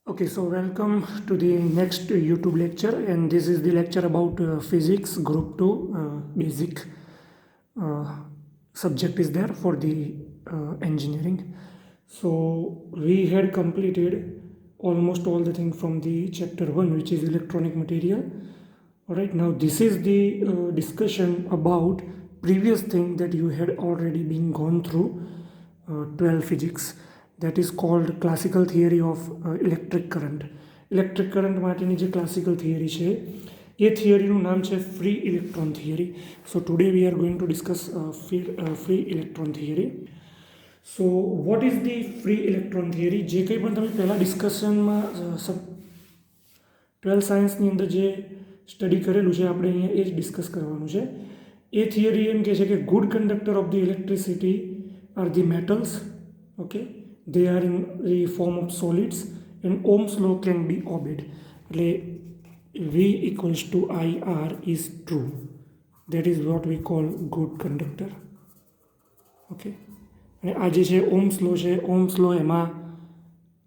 Okay, so welcome to the next YouTube lecture, and this is the lecture about physics group 2 basic uh, subject is there for the engineering. So we had completed almost all the things from the chapter 1, which is electronic material. All right, now this is the discussion about previous thing that you had already been gone through 12 physics, that is called classical theory of electric current માટેની જે classical theory છે એ થિયરીનું નામ છે free electron theory. So today we are going to discuss free electron theory. So what is the free electron theory? જે કંઈ પણ તમે પહેલા ડિસ્કશનમાં 12 સાયન્સની અંદર જે સ્ટડી કરેલું છે આપણે અહીંયા એ જ ડિસ્કસ કરવાનું છે. એ થિયરી એમ કહે છે કે good conductor of the electricity are the metals. Okay, they are in the form of solids and Ohm's law can be obeyed. એટલે V equals to IR is true. That is what we call good conductor. Okay, અને આ જે છે ઓમ્સ લો છે, ઓમ્સ લો એમાં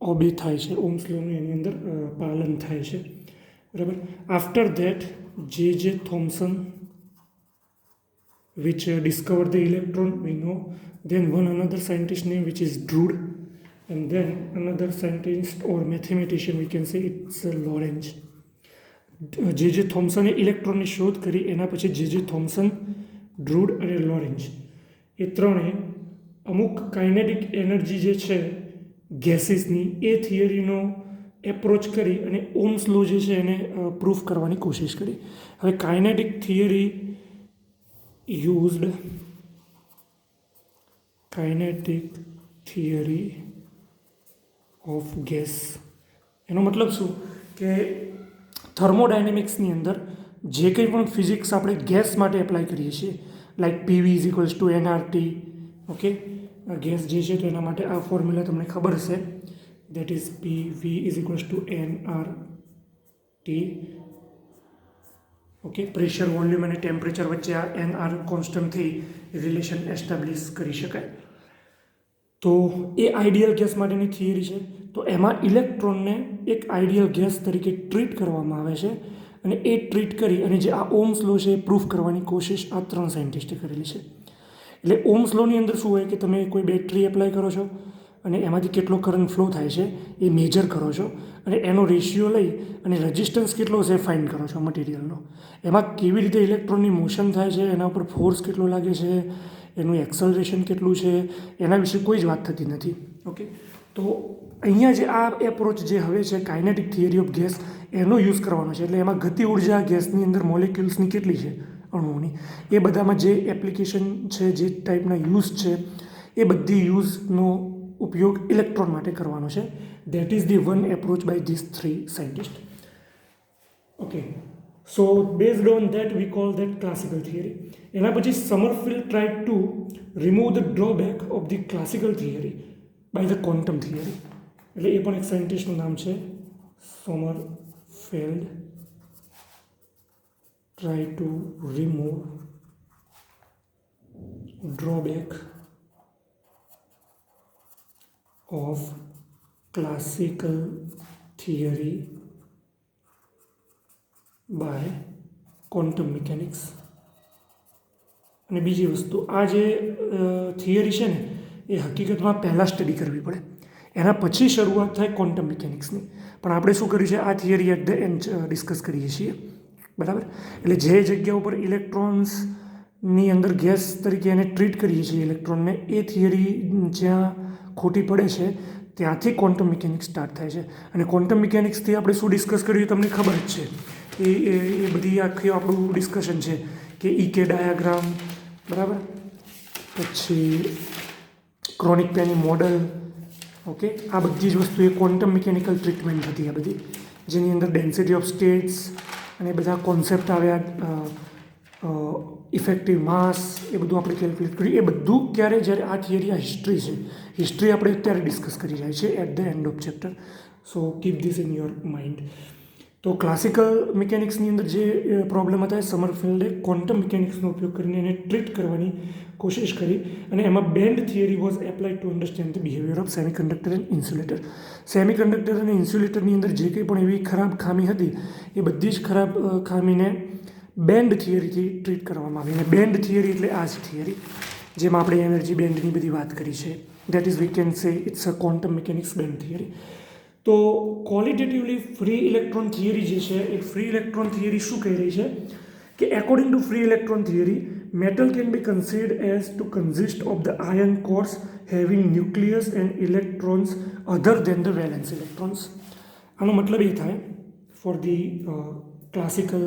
obey થાય છે, ઓમ્સ લોનું એની અંદર પાલન થાય છે, બરાબર. આફ્ટર ધેટ જે Thomson which discovered the electron, we know. Then one another scientist name which is Drude, and then another scientist or mathematician, we can say it's Lorentz. જે થોમ્સને ઇલેક્ટ્રોનની શોધ કરી એના પછી જે થોમ્સન, ડ્રુડ અને લોરેન્જ એ ત્રણે અમુક કાઇનેટિક એનર્જી જે છે ગેસીસની એ થિયરીનો એપ્રોચ કરી અને ઓમ્સ લો જે છે એને પ્રૂફ કરવાની કોશિશ કરી. હવે kinetic theory used kinetic theory of gas. એનો મતલબ શું કે થર્મોડાયનેમિક્સની અંદર જે કંઈ પણ ફિઝિક્સ આપણે ગેસ માટે એપ્લાય કરીએ છીએ, like PV is equals two NRT. Okay, gas જે છે તો એના માટે આ ફોર્મ્યુલા તમને ખબર હશે, that is PV is equals two NRT. Okay, pressure, volume અને ટેમ્પરેચર વચ્ચે આ એનઆર કોન્સ્ટન્ટથી રિલેશન એસ્ટાબ્લિશ કરી શકાય. તો એ આઈડિયલ ગેસ માટેની થિયરી છે. તો એમાં ઇલેક્ટ્રોનને એક આઈડિયલ ગેસ તરીકે ટ્રીટ કરવામાં આવે છે, અને એ ટ્રીટ કરી અને જે આ ઓમ્સ લો છે એ પ્રૂફ કરવાની કોશિશ આ ત્રણ સાયન્ટિસ્ટે કરેલી છે. એટલે ઓમ્સ લોની અંદર શું હોય કે તમે કોઈ બેટરી એપ્લાય કરો છો અને એમાંથી કેટલો કરંટ ફ્લો થાય છે એ મેજર કરો છો, અને એનો રેશિયો લઈ અને રેઝિસ્ટન્સ કેટલો છે ફાઇન્ડ કરો છો મટીરિયલનો. એમાં કેવી રીતે ઇલેક્ટ્રોનની મોશન થાય છે, એના ઉપર ફોર્સ કેટલો લાગે છે, એનું એક્સલરેશન કેટલું છે, એના વિશે કોઈ જ વાત થતી નથી. ઓકે, તો અહીંયા જે આ એપ્રોચ જે હવે છે કાઇનેટિક થિયરી ઓફ ગેસ એનો યુઝ કરવાનો છે. એટલે એમાં ગતિ ઉર્જા ગેસની અંદર મોલેક્યુલ્સની કેટલી છે, અણુઓની, એ બધામાં જે એપ્લિકેશન છે, જે ટાઈપના યુઝ છે, એ બધી યુઝનો ઉપયોગ ઇલેક્ટ્રોન માટે કરવાનો છે. That is the one approach by this three scientist. Okay, so based on that we call that classical theory. એના પછી Sommerfeld tried to remove the drawback of the classical theory by the quantum theory. એટલે એ પણ એક સાયન્ટિસ્ટનું નામ છે, Sommerfeld try to remove drawback of classical theory by quantum mechanics. અને બીજી વસ્તુ, આ જે થિયરી છે ને એ હકીકતમાં પહેલાં સ્ટડી કરવી પડે, એના પછી શરૂઆત થાય ક્વોન્ટમ મિકેનિક્સની. પણ આપણે શું કર્યું છે, આ theory at the end discuss કરીએ છીએ, બરાબર. એટલે જે જગ્યા ઉપર ઇલેક્ટ્રોન્સની અંદર ગેસ તરીકે એને ટ્રીટ કરીએ છીએ ઇલેક્ટ્રોનને, એ થિયરી જ્યાં ખોટી પડે છે ત્યાંથી ક્વોન્ટમ મિકેનિક્સ સ્ટાર્ટ થાય છે. અને ક્વોન્ટમ મિકેનિક્સથી આપણે શું ડિસ્કસ કર્યું તમને ખબર જ છે. એ બધી આખી આપણું ડિસ્કશન છે કે ઈકે ડાયાગ્રામ, બરાબર, પછી ક્રોનિક પેની મોડલ. ઓકે, આ બધી જ વસ્તુ એ ક્વોન્ટમ મિકેનિકલ ટ્રીટમેન્ટ હતી આ બધી, જેની અંદર ડેન્સિટી ઓફ સ્ટેટ્સ અને બધા કોન્સેપ્ટ આવ્યા, ઇફેક્ટિવ માસ, એ બધું આપણે કેલ્ક્યુલેટ કર્યું. એ બધું ક્યારે, જ્યારે આ થિયરી, આ હિસ્ટ્રી છે, હિસ્ટ્રી આપણે અત્યારે ડિસ્કસ કરી રહ્યા છીએ at the end of chapter. So keep this in your mind. તો ક્લાસિકલ મિકેનિક્સની અંદર જે પ્રોબ્લેમ હતા એ સમરફિલ્ડે ક્વોન્ટમ મિકેનિક્સનો ઉપયોગ કરીને એને ટ્રીટ કરવાની કોશિશ કરી અને એમાં band theory was applied to understand the behaviour of semiconductor and insulator. Semiconductor અને ઇન્સ્યુલેટરની અંદર જે કંઈ પણ એવી ખરાબ ખામી હતી એ બધી જ ખરાબ ખામીને બેન્ડ થિયરીથી ટ્રીટ કરવામાં આવી. અને બેન્ડ થિયરી એટલે આ જ થિયરી જેમાં આપણે એનર્જી બેન્ડની બધી વાત કરી છે. That is we can say it's a quantum mechanics band theory. તો ક્વોલિટેટિવલી ફ્રી ઇલેક્ટ્રોન થિયરી જે છે એ ફ્રી ઇલેક્ટ્રોન થિયરી શું કહી રહી છે કે according to free electron theory metal can be considered as to consist of the ion cores having nucleus and electrons other than the valence electrons. આનો મતલબ એ થાય ફોર ધી ક્લાસિકલ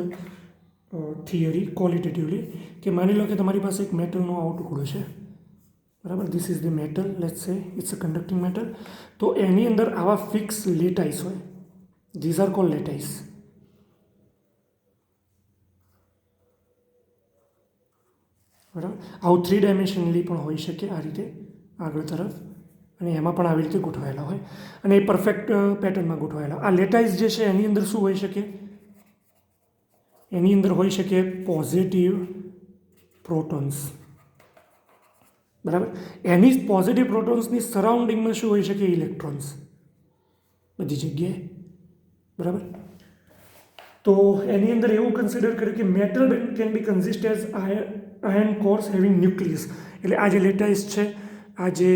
થિયરી ક્વોલિટેટિવલી કે માની લો કે તમારી પાસે એક મેટલનો આવો ટુકડો છે, બરાબર. This is the metal, let's સે ઇટ્સ અ કન્ડક્ટિંગ મેટલ. તો એની અંદર આવા ફિક્સ લેટાઇસ હોય, ધીઝ આર કોલ્ડ લેટાઇસ. બરાબર. આવું 3 ડાયમેન્શનલી પણ હોઈ શકે આ રીતે આગળ તરફ, અને એમાં પણ આવી રીતે ગોઠવાયેલા હોય અને એ પરફેક્ટ પેટર્નમાં ગોઠવાયેલા. આ લેટાઇસ જે છે એની અંદર શું હોઈ શકે? એની અંદર હોઈ શકે પોઝિટિવ પ્રોટોન્સ, બરાબર. એની પોઝિટિવ પ્રોટોન્સની સરાઉન્ડિંગમાં શું હોઈ શકે? ઇલેક્ટ્રોન્સ બધી જગ્યાએ, બરાબર. તો એની અંદર એવું કન્સિડર કર્યું કે metal can be consist as ion cores having nucleus. એટલે આ જે લેટાઇસ છે, આ જે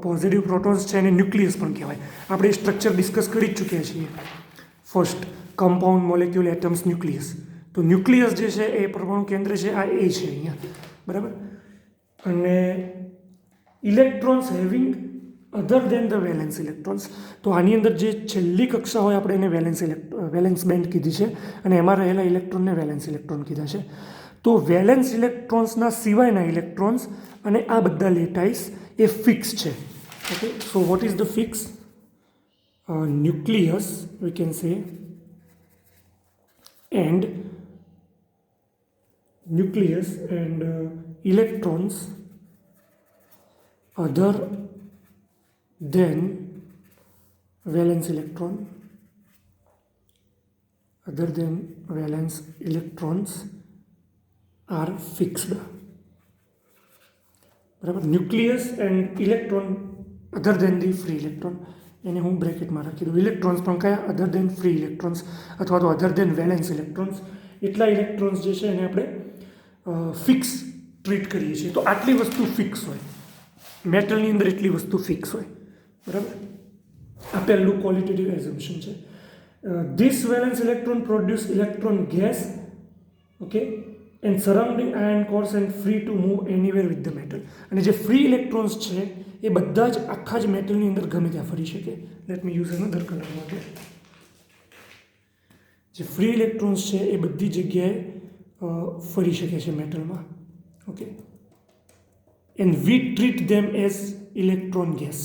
પોઝિટિવ પ્રોટોન્સ છે એને ન્યુક્લિયસ પણ કહેવાય. આપણે સ્ટ્રક્ચર ડિસ્કસ કરી જ ચૂક્યા છીએ. First compound molecule atoms nucleus. તો ન્યુક્લિયસ જે છે એ પરમાણુ કેન્દ્ર છે, આ એ છે અહીંયા, બરાબર. અને electrons having other than the valence electrons. તો આની અંદર જે છેલ્લી કક્ષા હોય આપણે એને વેલેન્સ બેન્ડ કીધી છે અને એમાં રહેલા ઇલેક્ટ્રોનને વેલેન્સ ઇલેક્ટ્રોન કીધા છે. તો વેલેન્સ ઇલેક્ટ્રોન્સના સિવાયના ઇલેક્ટ્રોન્સ અને આ બધા લેટાઇસ એ ફિક્સ છે. Okay, so what is the fix? Nucleus we can say and electrons other than valence electrons are fixed. બરાબર. Nucleus and electron other than the free electron, એને હું બ્રેકેટમાં રાખી દઉં. ઇલેક્ટ્રોન્સ પણ કયા? અધર દેન ફ્રી ઇલેક્ટ્રોન્સ અથવા તો અધર દેન વેલેન્સ ઇલેક્ટ્રોન્સ. એટલા electrons જે છે એને આપણે ફિક્સ ટ્રીટ કરીએ છીએ. તો આટલી વસ્તુ ફિક્સ હોય, મેટલની અંદર એટલી વસ્તુ ફિક્સ હોય, બરાબર. આ પહેલું ક્વોલિટેટિવ એઝમ્પશન છે. This valence electron produce electron gas, okay, and surrounding ion cores and free to move anywhere with the metal. અને જે ફ્રી ઇલેક્ટ્રોન્સ છે એ બધા જ આખા જ મેટલની અંદર ગમે ત્યાં ફરી શકે. Let me use another colour માટે. જે ફ્રી ઇલેક્ટ્રોન્સ છે એ બધી જગ્યાએ ફરી શકે છે મેટલમાં, okay. And we treat them as electron gas,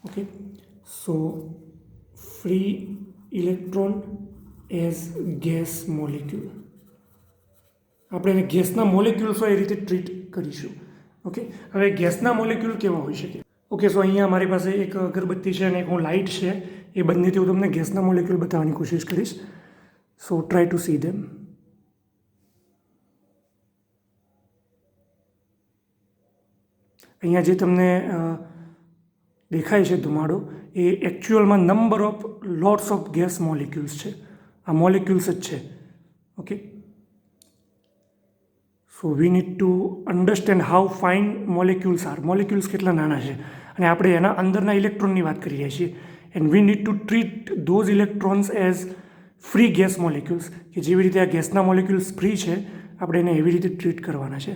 okay. So free electron as gas molecule. આપણે એને ગેસના મોલેક્યુલ્સ હોય એ રીતે ટ્રીટ કરીશું, ઓકે. હવે ગેસના મોલેક્યુલ કેવા હોઈ શકે? ઓકે, સો અહીંયા મારી પાસે એક અગરબત્તી છે અને એક હું લાઇટ છે, એ બંનેથી હું તમને ગેસના મોલેક્યુલ બતાવવાની કોશિશ કરીશ. So try to see them. અહીંયા જે તમને દેખાય છે ધુમાડો, એ એકચ્યુઅલમાં number of lots of gas molecules છે. આ મોલિક્યુલ્સ જ છે, okay. So we need to understand how fine molecules are. Molecules કેટલા નાના છે અને આપણે એના અંદરના ઇલેક્ટ્રોનની વાત કરી રહ્યા છીએ. And we need two treat those electrons as free gas molecules, કે જેવી રીતે આ ગેસના મોલિક્યુલ્સ ફ્રી છે આપણે એને એવી રીતે ટ્રીટ કરવાના છે,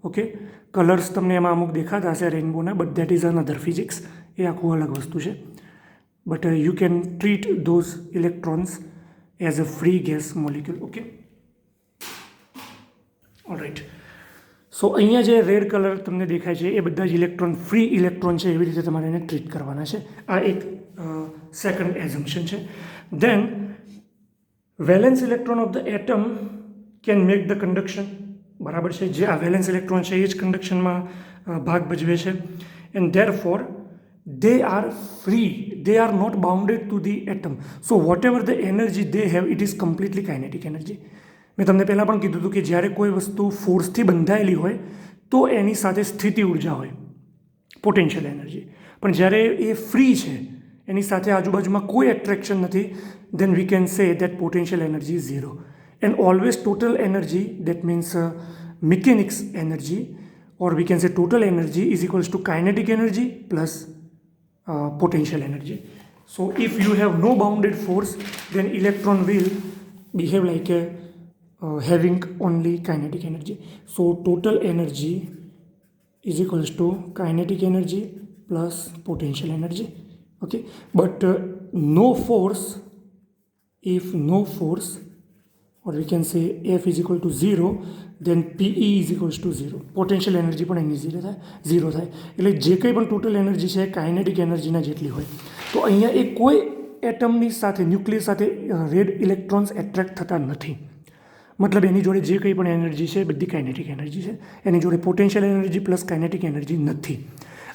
ઓકે. કલર્સ તમને એમાં અમુક દેખાતા હશે રેઇનબોના, but that is another physics. એ આખું અલગ વસ્તુ છે. But you can treat those electrons as a free gas molecule, okay. Alright. So અહીંયા જે રેડ કલર તમને દેખાય છે એ બધા જ ઇલેક્ટ્રોન ફ્રી ઇલેક્ટ્રોન છે, એવી રીતે તમારે એને ટ્રીટ કરવાના છે. આ એક સેકન્ડ એઝમ્પશન છે. Then valence electron of the atom can make the conduction. બરાબર છે. જે આ વેલેન્સ ઇલેક્ટ્રોન છે એ જ કન્ડક્શનમાં ભાગ ભજવે છે. And there four they are free, they are not bounded to the atom, so whatever the energy they have, it is completely kinetic energy. મેં તમને પહેલાં પણ કીધું હતું કે જ્યારે કોઈ વસ્તુ ફોર્સથી બંધાયેલી હોય તો એની સાથે સ્થિતિ ઉર્જા હોય, પોટેન્શિયલ એનર્જી. પણ જ્યારે એ ફ્રી છે, એની સાથે આજુબાજુમાં કોઈ એટ્રેક્શન નથી, then we can say that potential energy is zero. And always total energy, that means mechanics energy, or we can say total energy is equals to kinetic energy plus potential energy. So if you have no bounded force, then electron will behave like a having only kinetic energy. So total energy is equals to kinetic energy plus potential energy. Okay, but no force, if no force, or we can say F is equal to 0, then PE is equals to 0. Potential energy પણ એની zero થાય. એટલે જે કંઈ પણ total energy છે kinetic એનર્જીના જેટલી હોય. તો અહીંયા એ કોઈ એટમની સાથે, ન્યુક્લિયસ સાથે રેડ ઇલેક્ટ્રોન્સ એટ્રેક્ટ થતા નથી. મતલબ એની જોડે જે કંઈ પણ એનર્જી છે બધી કાઇનેટિક એનર્જી છે, એની જોડે potential energy plus kinetic energy નથી.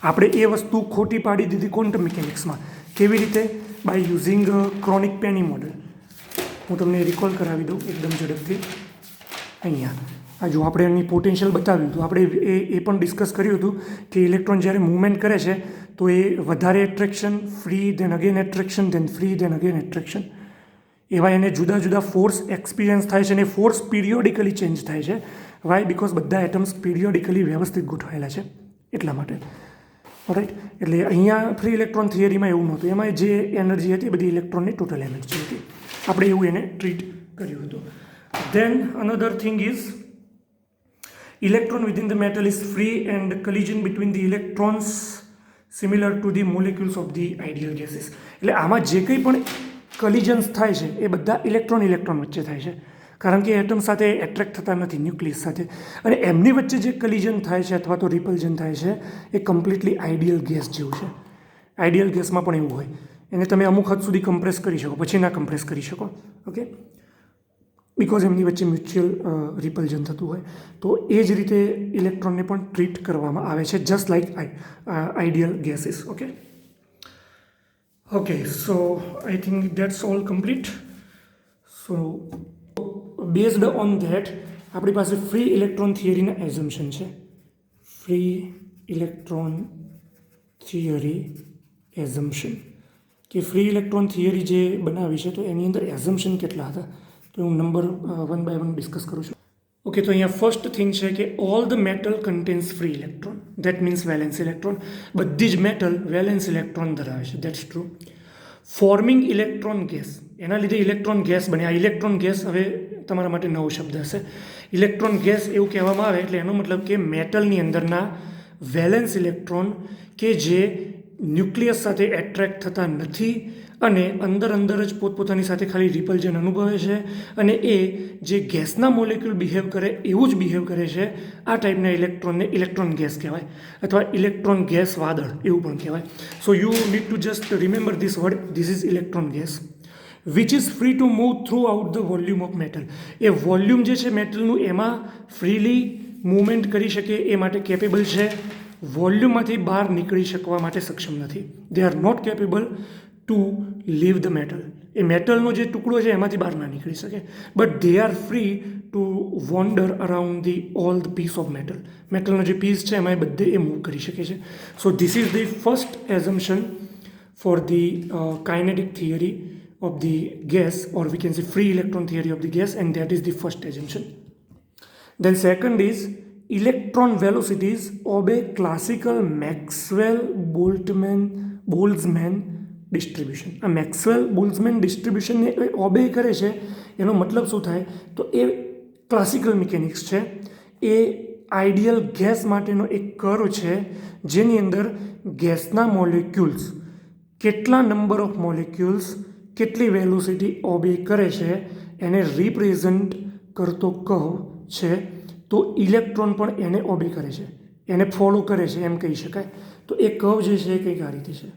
આપણે એ વસ્તુ ખોટી પાડી દીધી ક્વોન્ટમ મિકેનિક્સમાં. કેવી રીતે? By using Kronig Penney model. હું તમને રિકોલ કરાવી દઉં એકદમ ઝડપથી. અહીંયા આ જો આપણે એની પોટેન્શિયલ બતાવ્યું હતું, આપણે એ પણ ડિસ્કસ કર્યું હતું કે ઇલેક્ટ્રોન જ્યારે મૂવમેન્ટ કરે છે તો એ વધારે attraction, free, then again attraction, then free, then again attraction, એવા એને જુદા જુદા ફોર્સ એક્સપિરિયન્સ થાય છે. અને ફોર્સ પિરિયોડિકલી ચેન્જ થાય છે. વાય? બિકોઝ બધા એટમ્સ પિરિયોડિકલી વ્યવસ્થિત ગોઠવાયેલા છે એટલા માટે. રાઈટ? એટલે અહીંયા ફ્રી ઇલેક્ટ્રોન થિયરીમાં એવું નહોતું. એમાં જે એનર્જી હતી એ બધી ઇલેક્ટ્રોનની ટોટલ એનર્જી હતી. આપણે એવું એને ટ્રીટ કર્યું હતું. Then another thing is electron within the metal is free and collision between the electrons similar to the molecules of the ideal gases. એટલે આમાં જે કંઈ પણ કલિઝન્સ થાય છે એ બધા ઇલેક્ટ્રોન વચ્ચે થાય છે, કારણ કે એટમ સાથે એટ્રેક્ટ થતા નથી ન્યુક્લિયસ સાથે. અને એમની વચ્ચે જે કલિઝન થાય છે અથવા તો રિપલ્જન થાય છે એ કમ્પ્લીટલી આઈડિયલ ગેસ જેવું છે. આઈડિયલ ગેસમાં પણ એવું હોય, એને તમે અમુક હદ સુધી કમ્પ્રેસ કરી શકો, પછી ના કમ્પ્રેસ કરી શકો. ઓકે, બિકોઝ એમની વચ્ચે મ્યુચ્યુઅલ રિપલ્જન થતું હોય. તો એ જ રીતે ઇલેક્ટ્રોનને પણ ટ્રીટ કરવામાં આવે છે, just like ideal gases. Okay okay so I think that's all complete. So based on that આપણી પાસે ફ્રી ઇલેક્ટ્રોન થિયરીના એઝમ્પશન છે. ફ્રી ઇલેક્ટ્રોન થિયરી એઝમ્પશન, કે ફ્રી ઇલેક્ટ્રોન થિયરી જે બનાવી છે તો એની અંદર એઝમ્પશન કેટલા હતા તો હું નંબર 1 બાય 1 ડિસ્કસ કરું છું. ઓકે, તો અહીંયા ફર્સ્ટ થિંગ છે કે all the metal contains free electron, that means valence electron. બધી જ મેટલ વેલેન્સ ઇલેક્ટ્રોન ધરાવે છે, that's true. Forming electron gas, એના લીધે ઇલેક્ટ્રોન ગેસ બને. આ ઇલેક્ટ્રોન ગેસ હવે તમારા માટે નવો શબ્દ હશે. ઇલેક્ટ્રોન ગેસ એવું કહેવામાં આવે એટલે એનો મતલબ કે મેટલની અંદરના વેલેન્સ ઇલેક્ટ્રોન કે જે ન્યુક્લિયસ સાથે એટ્રેક્ટ થતા નથી અને અંદર જ પોતપોતાની સાથે ખાલી રિપલ્જન અનુભવે છે, અને એ જે ગેસના મોલેક્યુલ બિહેવ કરે એવું જ બિહેવ કરે છે, આ ટાઈપના ઇલેક્ટ્રોનને ઇલેક્ટ્રોન ગેસ કહેવાય, અથવા ઇલેક્ટ્રોન ગેસ વાદળ એવું પણ કહેવાય. So you need to just remember this word, this is electron gas which is free to move through out the volume of metal. A volume જે છે મેટલનું એમાં ફ્રીલી મૂવમેન્ટ કરી શકે એ માટે કેપેબલ છે, વોલ્યુમમાંથી બહાર નીકળી શકવા માટે સક્ષમ નથી. They are not capable to leave the metal. એ મેટલનો જે ટુકડો છે એમાંથી બહાર ના નીકળી શકે, but they are free to wander around the all the piece of metal. મેટલનો જે પીસ છે એમાં એ બધે એ મૂવ કરી શકે છે. So this is the first assumption for the kinetic theory of the gas, or we can say free electron theory of the gas, and that is the first assumption. Then second is electron velocities obey classical Maxwell-Boltzmann distribution. આ Maxwell-Boltzmann ડિસ્ટ્રીબ્યુશનને obey કરે છે એનો મતલબ શું થાય તો એ classical mechanics છે. એ ideal gas માટેનો એક કર્વ છે જેની અંદર ગેસના મોલેક્યુલ્સ કેટલા નંબર ઓફ મોલેક્યુલ્સ કેટલી વેલોસિટી ઓબે કરે છે એને રિપ્રેઝન્ટ કરતો કર્વ છે. તો ઇલેક્ટ્રોન પણ એને ઓબે કરે છે, એને ફોલો કરે છે એમ કહી શકાય. તો એ કર્વ જે છે એ કંઈક આ રીતે છે.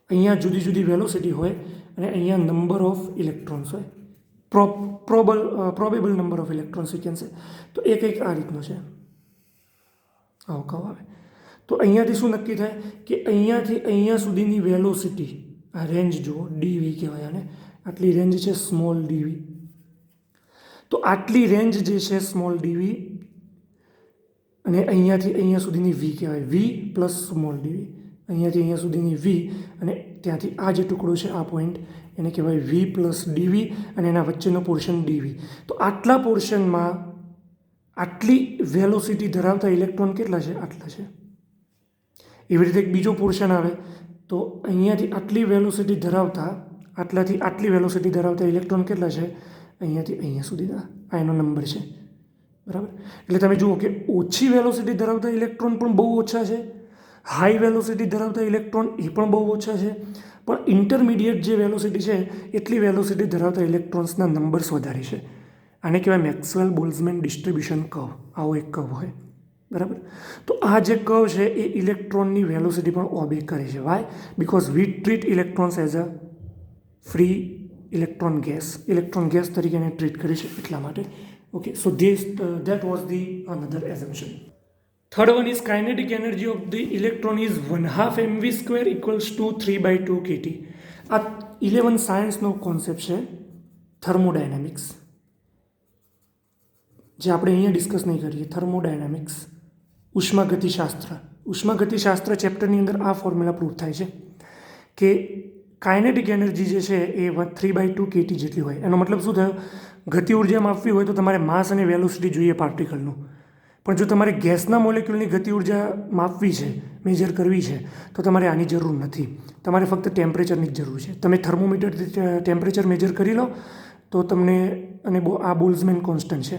અહીંયા જુદી જુદી વેલોસિટી હોય અને અહીંયા નંબર ઓફ ઇલેક્ટ્રોન્સ હોય, probable number of electrons you can સે. તો એ કંઈક આ રીતનો છે, આવો કર્વ આવે. તો અહીંયાથી શું નક્કી થાય કે અહીંયાથી અહીંયા સુધીની વેલોસિટી, આ રેન્જ જુઓ, ડીવી કહેવાય આને, આટલી રેન્જ છે સ્મોલ ડીવી. તો આટલી રેન્જ જે છે સ્મોલ ડીવી અને અહીંયાથી અહીંયા સુધીની વી કહેવાય, વી પ્લસ સ્મોલ ડીવી, અહીંયાથી અહીંયા સુધીની વી અને ત્યાંથી આ જે ટુકડો છે આ પોઈન્ટ એને કહેવાય વી પ્લસ ડીવી અને એના વચ્ચેનો પોર્શન ડીવી. તો આટલા પોર્શનમાં આટલી વેલોસિટી ધરાવતા ઇલેક્ટ્રોન કેટલા છે? આટલા છે. એવી રીતે એક બીજો પોર્શન આવે તો અહીંયાથી આટલી વેલોસિટી ધરાવતા, આટલાથી આટલી વેલોસિટી ધરાવતા ઇલેક્ટ્રોન કેટલા છે? અહીંયાથી અહીંયા સુધીના, આ એનો નંબર છે. બરાબર. એટલે તમે જુઓ કે ઓછી વેલોસિટી ધરાવતા ઇલેક્ટ્રોન પણ બહુ ઓછા છે, હાઈ વેલોસિટી ધરાવતા ઇલેક્ટ્રોન એ પણ બહુ ઓછા છે, પણ ઇન્ટરમીડિયેટ જે વેલોસિટી છે એટલી વેલોસિટી ધરાવતા ઇલેક્ટ્રોન્સના નંબર્સ વધારે છે. આને કહેવાય મેક્સવેલ બોલ્ઝમેન ડિસ્ટ્રીબ્યુશન કર્વ. આવો એક કર્વ હોય. બરાબર. તો આ જે કર્વ છે એ ઇલેક્ટ્રોનની વેલોસિટી પણ ઓબે કરે છે. Why? Because we treat electrons as a free electron gas તરીકે એને ટ્રીટ કરી છે એટલા માટે. Okay, so that was the another assumption. Third one is kinetic energy of the electron is 1/2 mv² equals to 3/2 kT. આ 11 સાયન્સનો concept છે thermodynamics, જે આપણે અહીંયા ડિસ્કસ નહીં કરીએ. થર્મોડાયનેમિક્સ, ઉષ્માગતિશાસ્ત્ર ચેપ્ટરની અંદર આ ફોર્મ્યુલા પ્રૂવ થાય છે કે કાઇનેટિક એનર્જી જે છે એ 3/2 kT જેટલી હોય. એનો મતલબ શું થયો? ગતિ ઉર્જા માપવી હોય તો તમારે માસ અને વેલોસિટી જોઈએ પાર્ટિકલનું, પણ જો તમારે ગેસના મોલેક્યુલની ગતિ ઉર્જા માપવી છે, મેજર કરવી છે, તો તમારે આની જરૂર નથી. તમારે ફક્ત ટેમ્પરેચરની જ જરૂર છે. તમે થર્મોમીટરથી ટેમ્પરેચર મેજર કરી લો તો તમને, અને આ બોલ્ઝમેન કોન્સ્ટન્ટ છે,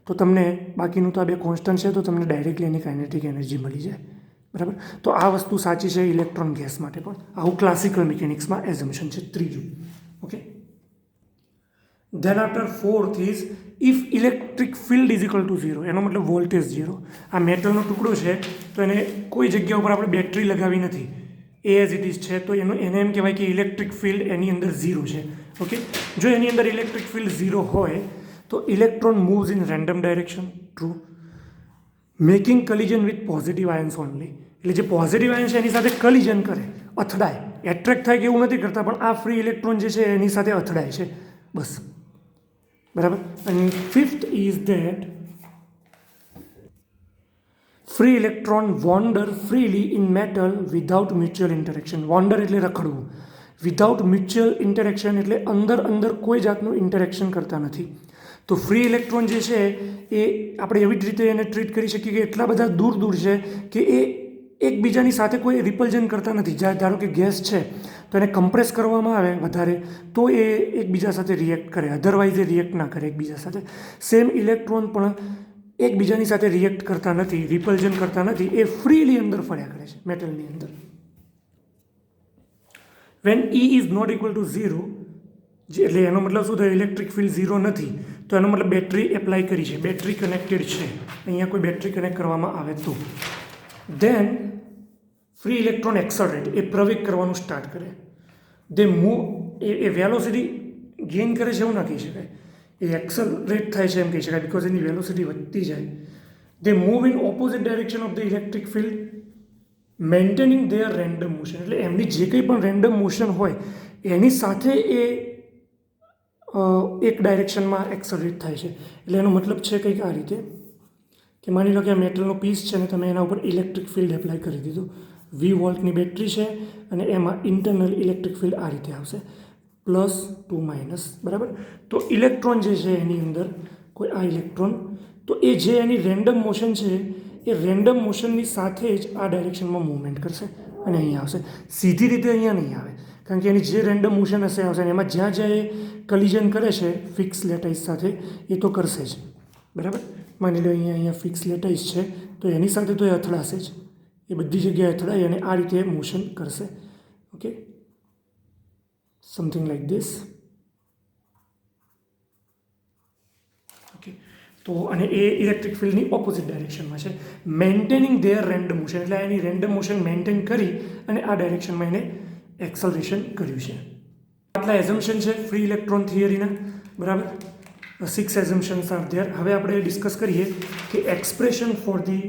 તો તમને બાકીનું તો આ બે કોન્સ્ટન્ટ છે, તો તમને ડાયરેક્ટલી એની કાઇનેટિક એનર્જી મળી જાય. બરાબર. તો આ વસ્તુ સાચી છે ઇલેક્ટ્રોન ગેસ માટે પણ. આવું ક્લાસિકલ મિકેનિક્સમાં એઝમ્પશન છે. ત્રીજું. Okay. Than after fourth is if electric field is equal to 0, એનો મતલબ વોલ્ટેજ 0. આ મેટલનો ટુકડો છે તો એને કોઈ જગ્યા ઉપર આપણે બેટરી લગાવી નથી, એ એઝ ઇટ ઇઝ છે, તો એને એમ કહેવાય કે ઇલેક્ટ્રિક ફિલ્ડ એની અંદર 0 છે. ઓકે. જો એની અંદર ઇલેક્ટ્રિક ફિલ્ડ 0 હોય તો electron moves in random direction. True. Making collision with positive ions only. એટલે જે પોઝિટિવ આયન છે એની સાથે કલિઝન કરે, અથડાય, એટ્રેક્ટ થાય કે એવું નથી કરતા, પણ આ ફ્રી ઇલેક્ટ્રોન જે છે એની સાથે અથડાય છે, બસ. બરાબર. અને fifth is that free electron wander freely in metal without mutual interaction. Wander એટલે રખડવું, વિધાઉટ મ્યુચ્યુઅલ ઇન્ટરેક્શન એટલે અંદર કોઈ જાતનું ઇન્ટરેક્શન કરતા નથી. તો ફ્રી ઇલેક્ટ્રોન જે છે એ આપણે એવી જ રીતે એને ટ્રીટ કરી શકીએ કે એટલા બધા દૂર છે કે એ એકબીજાની સાથે કોઈ રિપલ્જન કરતા નથી. ધારો કે ગેસ છે તો એને કમ્પ્રેસ કરવામાં આવે વધારે તો એ એકબીજા સાથે રિએક્ટ કરે, અધરવાઇઝ એ રિએક્ટ ના કરે એકબીજા સાથે. સેમ ઇલેક્ટ્રોન પણ એકબીજાની સાથે રિએક્ટ કરતા નથી, રિપલ્જન કરતા નથી, એ ફ્રીલી અંદર ફર્યા કરે છે મેટલની અંદર. When E is not equal to 0, એટલે એનો મતલબ શું થયો? ઇલેક્ટ્રિક ફિલ્ડ 0 નથી, તો એનો મતલબ બેટરી એપ્લાય કરી છે, બેટરી કનેક્ટેડ છે, અહીંયા કોઈ બેટરી કનેક્ટ કરવામાં આવે તો ધેન ફ્રી ઇલેક્ટ્રોન એક્સલરેટ, એ પ્રવેગ કરવાનું સ્ટાર્ટ કરે. દે મૂવ, એ વેલોસિટી ગેઇન કરે છે એવું ના કહી શકાય, એ એક્સલરેટ થાય છે એમ કહી શકાય, બિકોઝ એની વેલોસિટી વધતી જાય. They move in opposite direction of the electric field maintaining their random motion. એટલે એમની જે કંઈ પણ રેન્ડમ મોશન હોય એની સાથે એ એક ડાયરેક્શનમાં એક્સલરેટ થાય છે. એટલે એનો મતલબ છે કંઈક આ રીતે કે માની લો કે આ મેટલનો પીસ છે ને તમે એના ઉપર ઇલેક્ટ્રિક ફિલ્ડ એપ્લાય કરી દીધું, 20 વોલ્ટની બેટરી છે અને એમાં ઇન્ટરનલ ઇલેક્ટ્રિક ફિલ્ડ આ રીતે આવશે, +2-. બરાબર. તો ઇલેક્ટ્રોન જે છે એની અંદર કોઈ આ ઇલેક્ટ્રોન, તો એ જે એની રેન્ડમ મોશન છે એ રેન્ડમ મોશનની સાથે જ આ ડાયરેક્શનમાં મૂવમેન્ટ કરશે અને અહીંયા આવશે. સીધી રીતે અહીંયા નહીં આવે, કારણ કે એની જે રેન્ડમ મોશન હશે આવશે, અને એમાં જ્યાં એ કલિઝન કરે છે ફિક્સ લેટાઇસ સાથે એ તો કરશે જ. બરાબર. માની લો અહીંયા ફિક્સ લેટાઇસ છે તો એની સાથે તો એ અથડાશે જ, એ બધી જગ્યાએ અથડાય અને આ રીતે મોશન કરશે. Okay, something like this. Okay. તો અને એ ઇલેક્ટ્રિક ફિલ્ડની ઓપોઝિટ ડાયરેક્શનમાં છે, મેન્ટેનિંગ ધેર રેન્ડમ મોશન. એટલે એની રેન્ડમ મોશન મેન્ટેન કરી અને આ ડાયરેક્શનમાં એને એક્સલરેશન કર્યું છે. આટલા એઝમ્પશન છે ફ્રી ઇલેક્ટ્રોન થિયરીના. બરાબર. 6 એઝમ્પશન્સ આર ધેર. હવે આપણે ડિસ્કસ કરીએ કે expression for the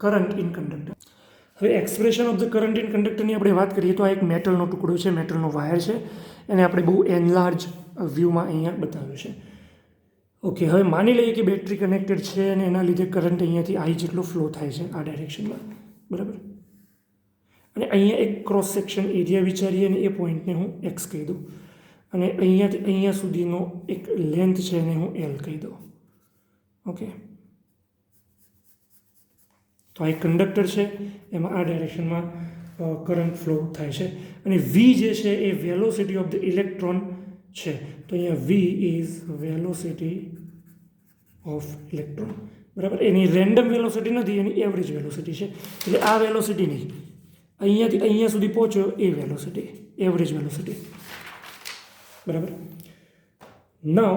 current in conductor. હવે expression of the current in કંડક્ટરની આપણે વાત કરીએ તો આ એક મેટલનો ટુકડો છે, મેટલનો વાયર છે, એને આપણે બહુ એનલાર્જ વ્યૂમાં અહીંયા બતાવ્યું છે. ઓકે, હવે માની લઈએ કે બેટરી કનેક્ટેડ છે અને એના લીધે કરંટ અહીંયાથી આઈ જેટલો ફ્લો થાય છે આ ડાયરેક્શનમાં, બરાબર. અને અહીંયા એક ક્રોસ સેક્શન એરિયા વિચારીએ અને એ પોઈન્ટને હું એક્સ કહી દઉં અને અહીંયાથી અહીંયા સુધીનો એક લેન્થ છે એને હું એલ કહી દઉં. ઓકે, તો આ એક કંડક્ટર છે, એમાં આ ડાયરેક્શનમાં કરંટ ફ્લો થાય છે અને વી જે છે એ વેલોસિટી ઓફ ધ ઇલેક્ટ્રોન છે. તો અહીંયા V is velocity of electron, બરાબર. એની રેન્ડમ વેલોસિટી નથી, એની એવરેજ વેલોસિટી છે. એટલે આ વેલોસિટી નહીં, અહીંયાથી અહીંયા સુધી પહોંચ્યો એ વેલોસિટી, એવરેજ વેલોસિટી, બરાબર. નાઉ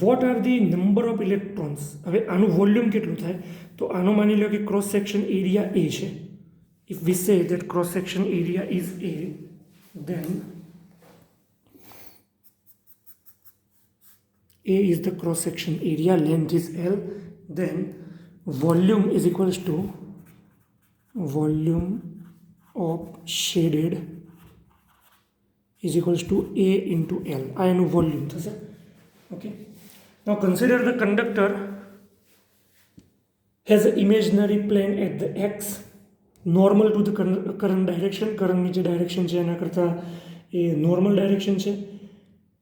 what are the number of electrons. હવે આનું વોલ્યુમ કેટલું થાય, તો આનો માની લો કે ક્રોસ સેક્શન એરિયા એ છે. If V say that cross section area is A, then A is the cross section area, length is L, then volume is equals to volume of shaded is equals to A into L. I know volume. Okay. Now consider the conductor has an imaginary plane at the x normal to the current direction. Current ની જે direction છે એના કરતાં એ normal direction છે.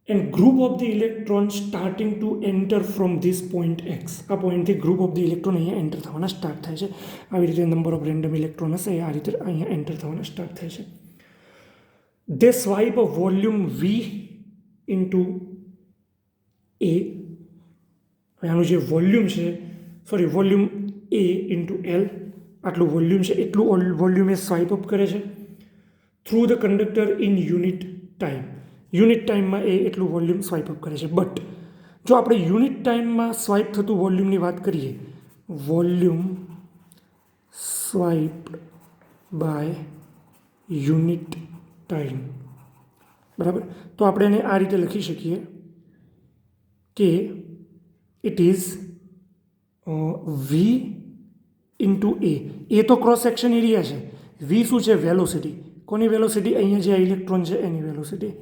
And group of the electron starting to enter from this point x. આ પોઈન્ટથી group of the electron અહીંયા enter થવાના સ્ટાર્ટ થાય છે. આવી રીતે નંબર ઓફ રેન્ડમ ઇલેક્ટ્રોન હશે આ રીતે અહીંયા એન્ટર થવાના સ્ટાર્ટ થાય છે. દે સ્વાઇપ અ વોલ્યુમ વી ઇન્ટુ એ. આનું જે વોલ્યુમ છે, સોરી વોલ્યુમ એ ઇન્ટુ એલ, આટલું વોલ્યુમ છે એટલું વોલ્યુમ એ સ્વાઇપ અપ કરે છે through the conductor in unit time. Unit ટાઈમમાં એ એટલું વોલ્યુમ સ્વાઇપ અપ કરે છે. બટ જો આપણે યુનિટ ટાઈમમાં સ્વાઇપ થતું વોલ્યુમની વાત કરીએ, volume swipe by unit time, બરાબર. તો આપણે એને આ રીતે લખી શકીએ કે it is V into A. એ તો ક્રોસ સેક્શન એરિયા છે, વી શું છે, વેલોસિટી. કોની વેલોસિટી, અહીંયા જે આ ઇલેક્ટ્રોન છે એની વેલોસિટી.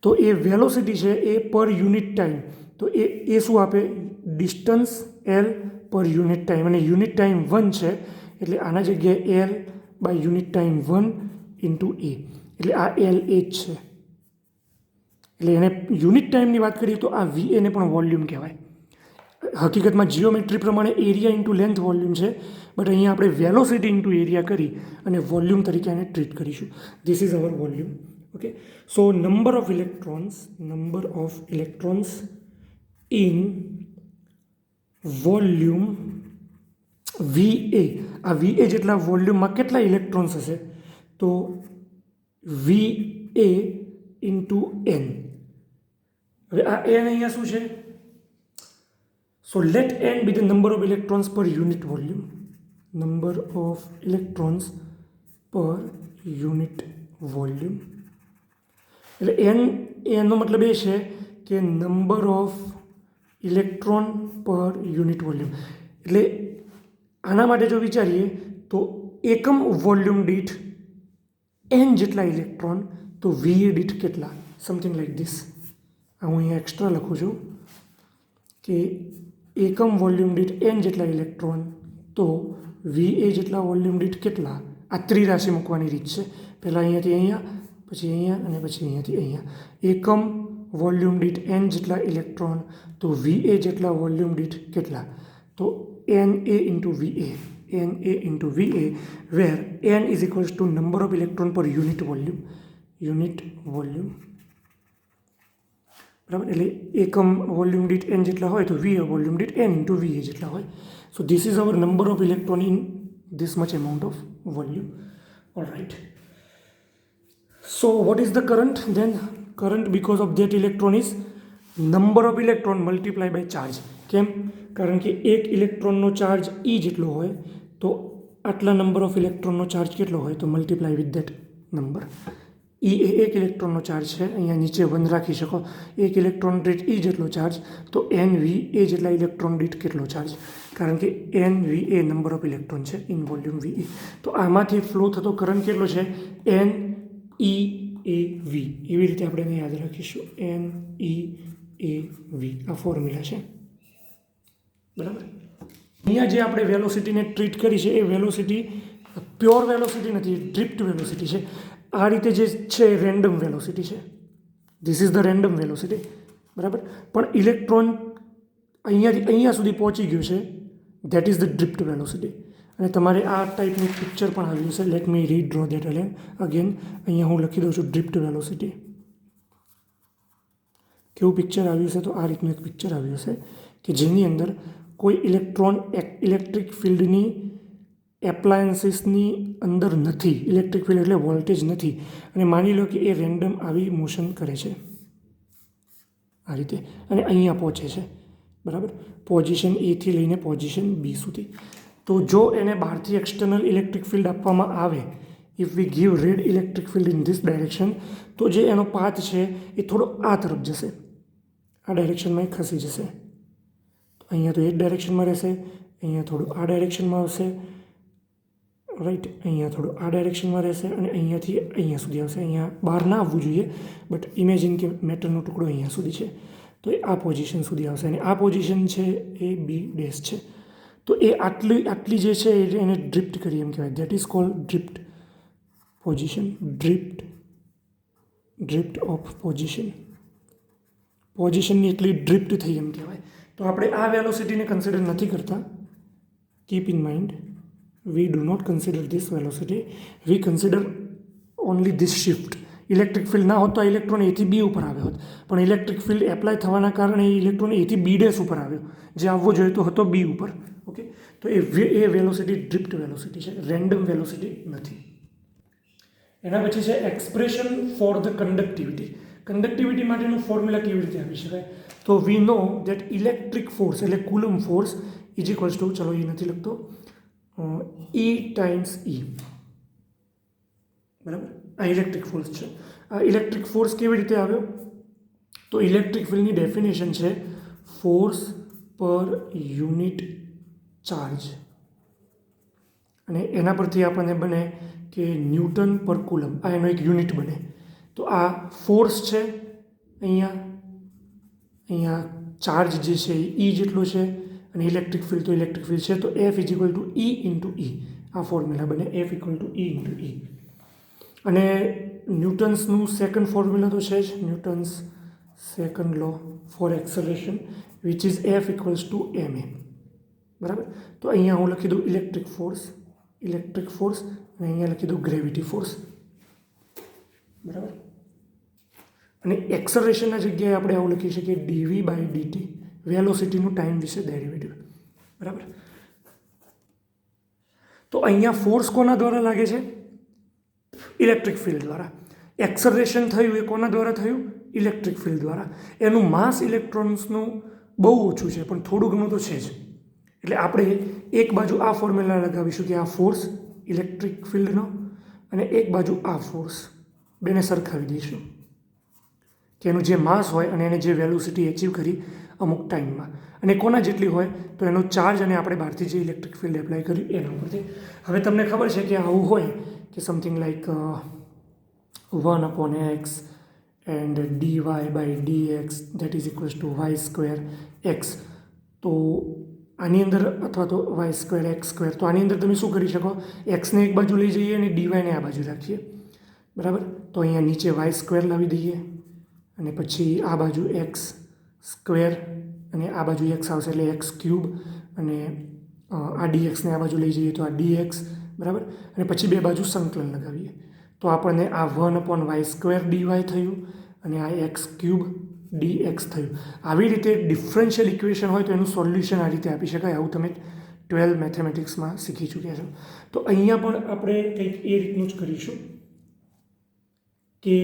તો એ વેલોસિટી છે એ પર યુનિટ ટાઈમ, તો એ શું આપે, distance l per unit time, અને યુનિટ ટાઈમ 1 છે એટલે આના જગ્યાએ l by unit time 1 into a, એટલે આ એલ એ જ છે. એટલે એને યુનિટ ટાઈમની વાત કરીએ તો આ વી એને પણ વોલ્યુમ કહેવાય. હકીકતમાં જીઓમેટ્રી પ્રમાણે એરિયા ઇન્ટુ લેન્થ વોલ્યુમ છે, બટ અહીંયા આપણે વેલોસિટી ઇન્ટુ એરિયા કરી અને વોલ્યુમ તરીકે એને ટ્રીટ કરીશું. This is hour volume. Okay, so number of electrons in volume VA. આ VA જેટલા વોલ્યુમમાં કેટલા ઇલેક્ટ્રોન્સ હશે, તો VA ઇન્ટુ N. હવે આ N અહીંયા શું છે, so let N be the number of electrons per unit volume. Number of electrons per unit volume. એટલે એનો મતલબ એ છે કે number of electron per unit volume. એટલે આના માટે જો વિચારીએ તો એકમ વોલ્યુમ દીઠ એન જેટલા ઇલેક્ટ્રોન, તો વી દીઠ કેટલા, સમથિંગ લાઈક ધીસ. હું અહીંયા એક્સ્ટ્રા લખું છું કે એકમ વોલ્યુમ દીઠ એન જેટલા ઇલેક્ટ્રોન, તો વી એ જેટલા વોલ્યુમ દીઠ કેટલા. આ ત્રિરાશિ મૂકવાની રીત છે. પહેલાં અહીંયાથી અહીંયા, પછી અહીંયા અને પછી અહીંયાથી અહીંયા. એકમ વોલ્યુમ દીઠ એન જેટલા ઇલેક્ટ્રોન, તો વી એ જેટલા વોલ્યુમ દીઠ કેટલા, તો N A into V A, N A into V A, where N is equals to number of electron per unit volume, બરાબર. એટલે એકમ વોલ્યુમ દીઠ એન જેટલા હોય તો વી એ વોલ્યુમ દીઠ એન ઇન્ટુ વી એ જેટલા હોય. So this is our number of electron in this much amount of volume. All right. So what is the current? Then current because of that electron is number of electron multiplied by charge. કેમ? કારણ કે એક ઇલેક્ટ્રોનનો charge E જેટલો હોય તો આટલા number of ઇલેક્ટ્રોનનો charge કેટલો હોય, તો મલ્ટીપ્લાય વિથ ધેટ નંબર. એ એક ઇલેક્ટ્રોનનો ચાર્જ છે, અહીંયા નીચે 1 રાખી શકો, એક ઇલેક્ટ્રોન દીઠ એ જેટલો ચાર્જ, તો NV એ જેટલા ઇલેક્ટ્રોન દીઠ કેટલો ચાર્જ, કારણ કે NV A number of electron છે ઇન વોલ્યુમ VE. તો આમાંથી ફ્લો થતો કરંટ કેટલો છે, NEAV. એવી રીતે આપણે એને યાદ રાખીશું, NEAV આ ફોર્મ્યુલા છે, બરાબર. અહીંયા જે આપણે વેલોસિટીને ટ્રીટ કરી છે એ વેલોસિટી પ્યોર વેલોસિટી નથી, ડ્રિફ્ટ વેલોસિટી છે. આ રીતે જે છે એ રેન્ડમ વેલોસિટી છે, this is the random velocity, બરાબર. પણ ઇલેક્ટ્રોન અહીંયાથી અહીંયા સુધી પહોંચી ગયું છે, that is the drift velocity. અને તમારે આ ટાઈપનું પિક્ચર પણ આવ્યું છે, લેટ મી રીડ્રો ધેટ અગેન. અહીંયા હું લખી દઉં છું ડ્રિફ્ટ વેલોસિટી. કેવું પિક્ચર આવ્યું છે, તો આ રીતનું એક પિક્ચર આવ્યું છે કે જેની અંદર કોઈ ઇલેક્ટ્રોન ઇલેક્ટ્રિક ફિલ્ડની એપ્લાયન્સીસની અંદર નથી, ઇલેક્ટ્રિક ફિલ્ડ એટલે વોલ્ટેજ નથી, અને માની લો કે એ રેન્ડમ આવી મોશન કરે છે આ રીતે, અને અહીંયા પહોંચે છે, બરાબર, પોઝિશન એથી લઈને પોઝિશન બી સુધી. તો જો એને બહારથી એક્સટર્નલ ઇલેક્ટ્રિક ફિલ્ડ આપવામાં આવે, if we give red electric field in this direction, તો જે એનો પાથ છે એ થોડો આ તરફ જશે, આ ડાયરેક્શનમાં એ ખસી જશે. તો અહીંયા તો એક ડાયરેક્શનમાં રહેશે, અહીંયા થોડું આ ડાયરેક્શનમાં આવશે, રાઈટ, અહીંયા થોડું આ ડાયરેક્શનમાં રહેશે, અને અહીંયાથી અહીંયા સુધી આવશે. અહીંયા બહાર ના આવવું જોઈએ, બટ ઇમેજિન કે મેટરનો ટુકડો અહીંયા સુધી છે, તો એ આ પોઝિશન સુધી આવશે, અને આ પોઝિશન છે એ બી ડેશ છે. તો એ આટલી જે છે એને ડ્રિફ્ટ કરી એમ કહેવાય, that is called drift position. Drift of પોઝિશનની એટલી ડ્રિફ્ટ થઈ એમ કહેવાય. તો આપણે આ વેલોસિટીને કન્સિડર નથી કરતા, keep in mind, we do not consider this velocity, we consider only this shift. Electric field ના હોત તો આ ઇલેક્ટ્રોન એથી બી ઉપર આવ્યો હોત, પણ ઇલેક્ટ્રિક ફિલ્ડ એપ્લાય થવાના કારણે એ ઇલેક્ટ્રોન એથી બી ડેશ ઉપર આવ્યો, જે આવવો જોઈએ તો હતો બી ઉપર. ઓકે, તો એ વેલોસિટી ડ્રિફ્ટ વેલોસિટી છે, રેન્ડમ વેલોસિટી નથી. એના પછી છે expression for the conductivity. Conductivity માટેનું ફોર્મ્યુલા કેવી રીતે આપી શકાય, તો વી નો દેટ ઇલેક્ટ્રિક ફોર્સ એટલે coulomb force is equals two, ચલો એ નથી લખતો, E ટાઈમ્સ E, બરાબર. આ ઇલેક્ટ્રિક ફોર્સ છે. આ ઇલેક્ટ્રિક ફોર્સ કેવી રીતે આવ્યો, તો ઇલેક્ટ્રિક ફિલ્ડની ડેફિનેશન છે ફોર્સ પર યુનિટ ચાર્જ, અને એના પરથી આપણને બને કે ન્યૂટન પર કુલમ, આ એનો એક યુનિટ બને. તો આ ફોર્સ છે, અહીંયા ચાર્જ જે છે એ E જેટલો છે, અને ઇલેક્ટ્રિક ફિલ્ડ તો ઇલેક્ટ્રિક ફિલ્ડ છે, તો F is equal to E into E, આ ફોર્મ્યુલા બને, F equal to E into E. અને ન્યૂટન્સનું સેકન્ડ ફોર્મ્યુલા તો છે જ, Newton's second law for acceleration which is F equals to ma, બરાબર. તો અહીંયા હું લખી દઉં ઇલેક્ટ્રિક ફોર્સ, અને અહીંયા લખી દઉં ગ્રેવિટી ફોર્સ, બરાબર. અને એક્સલરેશનના જગ્યાએ આપણે આવું લખી શકીએ dv/dt, વેલોસિટીનું ટાઈમ વિશે ડેરિવેટિવ, બરાબર. તો અહીંયા ફોર્સ કોના દ્વારા લાગે છે, ઇલેક્ટ્રિક ફિલ્ડ દ્વારા. એક્સલરેશન થયું એ કોના દ્વારા થયું, ઇલેક્ટ્રિક ફિલ્ડ દ્વારા. એનું માસ ઇલેક્ટ્રોન્સનું બહુ ઓછું છે, પણ થોડું ઘણું તો છે જ. એટલે આપણે એક બાજુ આ ફોર્મ્યુલા લગાવીશું કે આ ફોર્સ ઇલેક્ટ્રિક ફિલ્ડનો, અને એક બાજુ આ ફોર્સ, બેને સરખાવી દઈશું કે એનું જે માસ હોય અને એને જે વેલોસિટી એચીવ કરી અમુક ટાઈમમાં, અને કોના જેટલી હોય તો એનો ચાર્જ, અને આપણે બહારથી જે ઇલેક્ટ્રિક ફિલ્ડ એપ્લાય કર્યું એના ઉપરથી. હવે તમને ખબર છે કે આવું હોય કે something like 1/x and dy/dx that is equals two y²x. તો આની અંદર, અથવા તો y²x², તો આની અંદર તમે શું કરી શકો, એક્સને એક બાજુ લઈ જઈએ અને ડીવાયને આ બાજુ રાખીએ, બરાબર. તો અહીંયા નીચે y² લાવી દઈએ, અને પછી આ બાજુ x², અને આ બાજુ x આવશે એટલે x³, અને આ dxને આ બાજુ લઈ જઈએ તો આ dx, બરાબર. અને પછી બે બાજુ સંકલન લગાવીએ તો આપણને આ 1/y² dy થયું, અને આ x³ dx થયું. આવી રીતે ડિફરન્શિયલ ઇક્વેશન હોય તો એનું સોલ્યુશન આ રીતે આપી શકાય. આવું તમે 12 મેથેમેટિક્સમાં શીખી ચૂક્યા છો. તો અહીંયા પણ આપણે કંઈક એ રીતનું જ કરીશું કે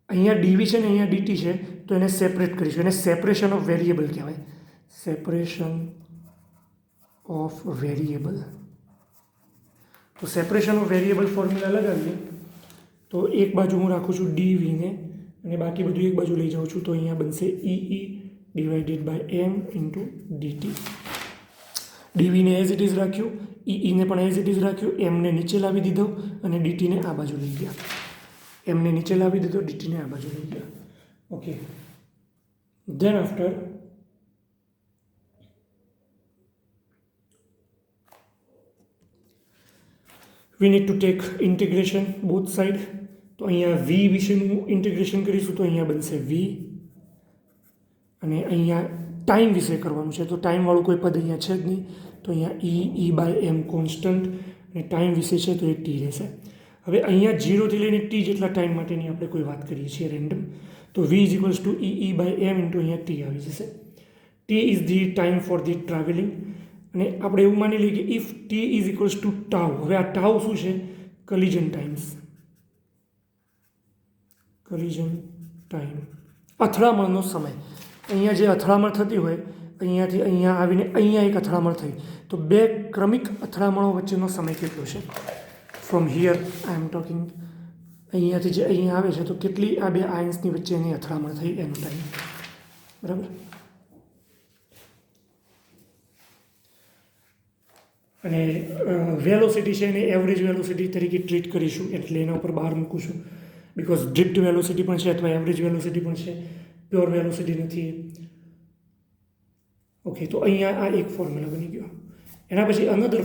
અહીંયા ડીવી છે ને અહીંયા ડીટી છે, તો એને સેપરેટ કરીશું. એને સેપરેશન ઓફ વેરિયેબલ કહેવાય, સેપરેશન ઓફ વેરિયેબલ. તો સેપરેશન ઓફ વેરિયેબલ ફોર્મ્યુલા લગાવીએ તો એક બાજુ હું રાખું છું ડીવીને અને બાકી બધું એક બાજુ લઈ જાઉં છું, તો અહીંયા બનશે e divided by M into dt. ડીવીને એઝ ઇટ ઇઝ રાખ્યું, ઈને પણ એઝ ઇટ ઇઝ રાખ્યું, એમને નીચે લાવી દીધો અને ડીટીને આ બાજુ લઈ ગયા. એમને નીચે લાવી દીધો, ડીટીને આ બાજુ લઈ ગયા. Okay, than after V need to take integration both side. તો અહીંયા વી વિશેનું ઇન્ટિગ્રેશન કરીશું, તો અહીંયા બનશે વી અને અહીંયા ટાઈમ વિશે કરવાનું છે, તો ટાઈમવાળું કોઈ પદ અહીંયા છે જ નહીં, તો અહીંયા ઈ બાય એમ કોન્સ્ટન્ટ અને ટાઈમ વિશે છે તો એ ટી રહેશે. હવે અહીંયા 0 થી લઈને ટી જેટલા ટાઈમ માટેની આપણે કોઈ વાત કરીએ છીએ રેન્ડમ, તો V is equals to E by M into અહીંયા ટી આવી જશે. T is the time for the travelling અને આપણે એવું માની લઈએ કે if T is equals to tau. હવે આ ટાઉ શું છે? કલિઝન ટાઈમ્સ. કલિઝન ટાઈમ, અથડામણનો સમય. અહીંયા જે અથડામણ થતી હોય, અહીંયાથી અહીંયા આવીને અહીંયા એક અથડામણ થઈ, તો બે ક્રમિક અથડામણો વચ્ચેનો સમય કેટલો છે? From here I am talking, અહીંયાથી જે અહીંયા આવે છે તો કેટલી આ બે આયન્સની વચ્ચેની અથડામણ થઈ એનો ટાઈમ. બરાબર. અને વેલોસિટી છે એને એવરેજ વેલોસિટી તરીકે ટ્રીટ કરીશું, એટલે એના ઉપર બહાર મૂકું છું, બિકોઝ ડ્રિફ્ટ વેલોસિટી પણ છે અથવા એવરેજ વેલોસિટી પણ છે, પ્યોર વેલોસિટી નથી. ઓકે, તો અહીંયા આ એક ફોર્મ્યુલા બની ગયો. એના પછી another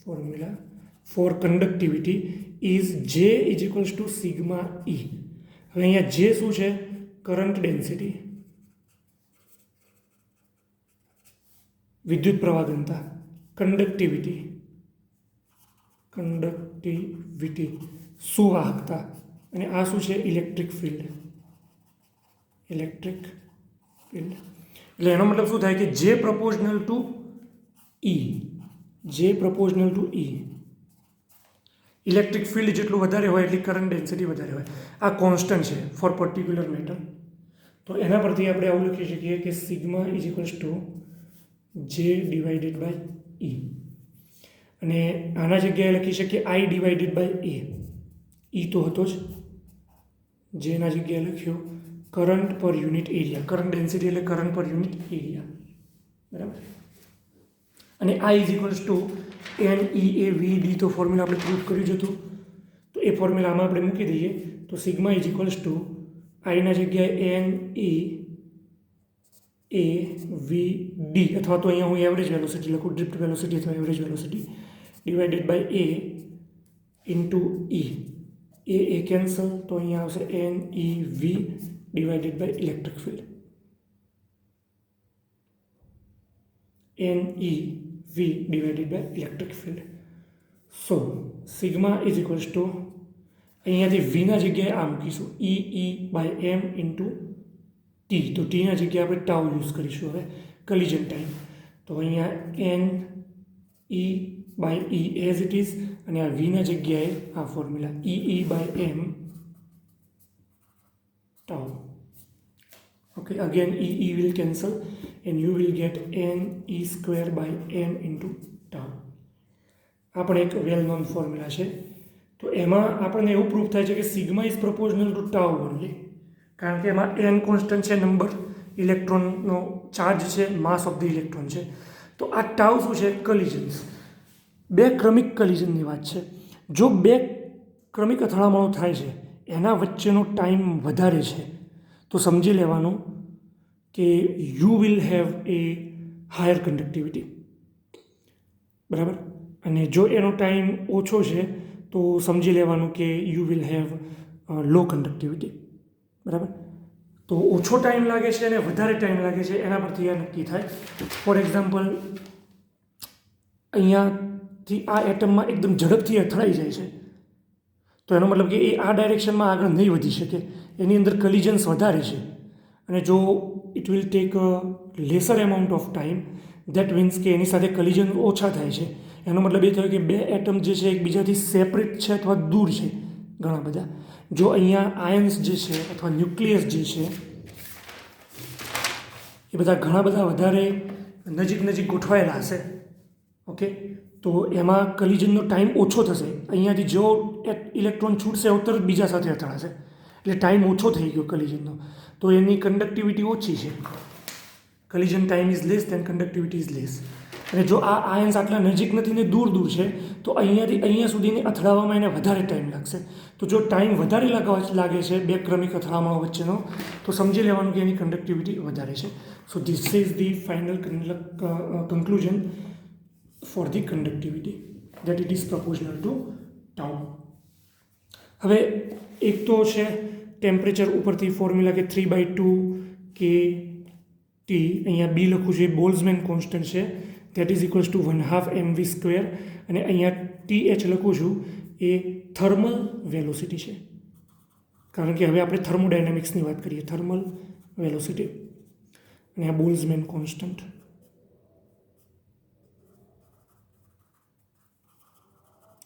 formula for conductivity is જે is equals to sigma E. હવે અહીંયા જે શું છે? કરંટ ડેન્સિટી, વિદ્યુત પ્રવાહ ઘનતા. કન્ડક્ટિવિટી સુવાહકતા, અને આ શું છે? Electric field. એટલે એનો મતલબ શું થાય કે જે પ્રપોઝનલ ટુ ઈ, ઇલેક્ટ્રિક ફિલ્ડ જેટલું વધારે હોય એટલી કરંટ ડેન્સિટી વધારે હોય. આ કોન્સ્ટન્ટ છે ફોર પર્ટિક્યુલર મેટર. તો એના પરથી આપણે આવું લખી શકીએ કે સિગ્મા ઇઝ ઇક્વલ્સ ટુ જે ડિવાઇડેડ બાય ઈ, અને આના જગ્યાએ લખી શકીએ આઈ ડિવાઇડેડ બાય એ. ઈ તો હતો જ, જેના જગ્યાએ લખ્યો current per unit area. Current density એટલે કરંટ પર યુનિટ એરિયા. બરાબર. અને I is equals to N E A V D, તો ફોર્મ્યુલા આપણે પ્રૂફ કર્યું જ હતું, તો એ ફોર્મ્યુલા આમાં આપણે મૂકી દઈએ. તો સિગ્મા ઇઝ ઇક્વલ્સ ટુ આઈના જગ્યાએ N E A V D, અથવા તો અહીંયા હું એવરેજ વેલોસિટી લખું, ડ્રિફ્ટ વેલોસિટી અથવા average velocity, divided by A into E. A cancel, તો અહીંયા આવશે N E V divided by electric field. NEV divided by electric field. So sigma is equals to અહીંયાથી વીના જગ્યાએ આ મૂકીશું E/m ઇન્ટુ ટી. તો ટીના જગ્યાએ આપણે ટાઉ યુઝ કરીશું હવે કલિઝન ટાઈમ. તો અહીંયા NE/E એઝ ઇટ ઇઝ, અને આ વીના જગ્યાએ આ formula EE/m tau. Okay, again E will cancel and you will get NE²/m into tau. આ પણ એક વેલ નોન ફોર્મ્યુલા છે. તો એમાં આપણને એવું પ્રૂફ થાય છે કે sigma is proportional to tau only, કારણ કે એમાં n કોન્સ્ટન્ટ છે, નંબર ઇલેક્ટ્રોનનો ચાર્જ છે, માસ ઓફ ધ ઇલેક્ટ્રોન છે. તો આ ટાઉ શું છે? કલિઝન્સ, બે ક્રમિક કલિઝનની વાત છે. જો બે ક્રમિક અથડામણો થાય છે એના વચ્ચેનો ટાઈમ વધારે છે તો સમજી લેવાનું કે you will have a higher conductivity, બરાબર. અને જો એનો ટાઈમ ઓછો છે તો સમજી લેવાનું કે you will have low conductivity, બરાબર. તો ઓછો ટાઈમ લાગે છે અને વધારે ટાઈમ લાગે છે એના પરથી આ નક્કી થાય. ફોર એક્ઝામ્પલ, અહીંયાથી આ એટમમાં એકદમ ઝડપથી અથડાઈ જાય છે તો એનો મતલબ કે એ આ ડાયરેક્શનમાં આગળ નહીં વધી શકે, એની અંદર કલિઝન્સ વધારે છે. અને જો it will take a laser amount of time, that means કે એની સાથે કલિઝન ઓછા થાય છે. એનો મતલબ એ થયો કે બે એટમ જે છે એકબીજાથી સેપરેટ છે અથવા દૂર છે ઘણા બધા. જો અહીંયા આયન્સ જે છે અથવા ન્યુક્લિયસ જે છે એ બધા ઘણા બધા વધારે નજીક નજીક ગોઠવાયેલા હશે, ઓકે, તો એમાં કલિઝનનો ટાઈમ ઓછો થશે. અહીંયાથી જો ઇલેક્ટ્રોન છૂટશે એવો તરત બીજા સાથે અથડાશે, એટલે ટાઈમ ઓછો થઈ ગયો કલિઝનનો, તો એની કંડક્ટિવિટી ઓછી છે. Collision time is less then conductivity is less. અને જો આ આયન્સ આટલા નજીક નથી ને દૂર દૂર છે, તો અહીંયાથી અહીંયા સુધીને અથડાવવામાં એને વધારે ટાઈમ લાગશે. તો જો ટાઈમ વધારે લાગે છે બે ક્રમિક અથડામણો વચ્ચેનો, તો સમજી લેવાનું કે એની કંડક્ટિવિટી વધારે છે. So this is the final conclusion for the conductivity, that it is proportional to tau. હવે એક તો છે ટેમ્પરેચર ઉપરથી ફોર્મ્યુલા કે 3/2 કે ટી, અહીંયા બી લખું છું એ બોલ્ઝમેન કોન્સ્ટન્ટ છે, that is equals two 1/2 mv², અને અહીંયા TH લખું છું એ થર્મલ વેલોસિટી છે, કારણ કે હવે આપણે થર્મોડાયનેમિક્સની વાત કરીએ. થર્મલ વેલોસિટી અને આ બોલ્ઝમેન કોન્સ્ટન્ટ.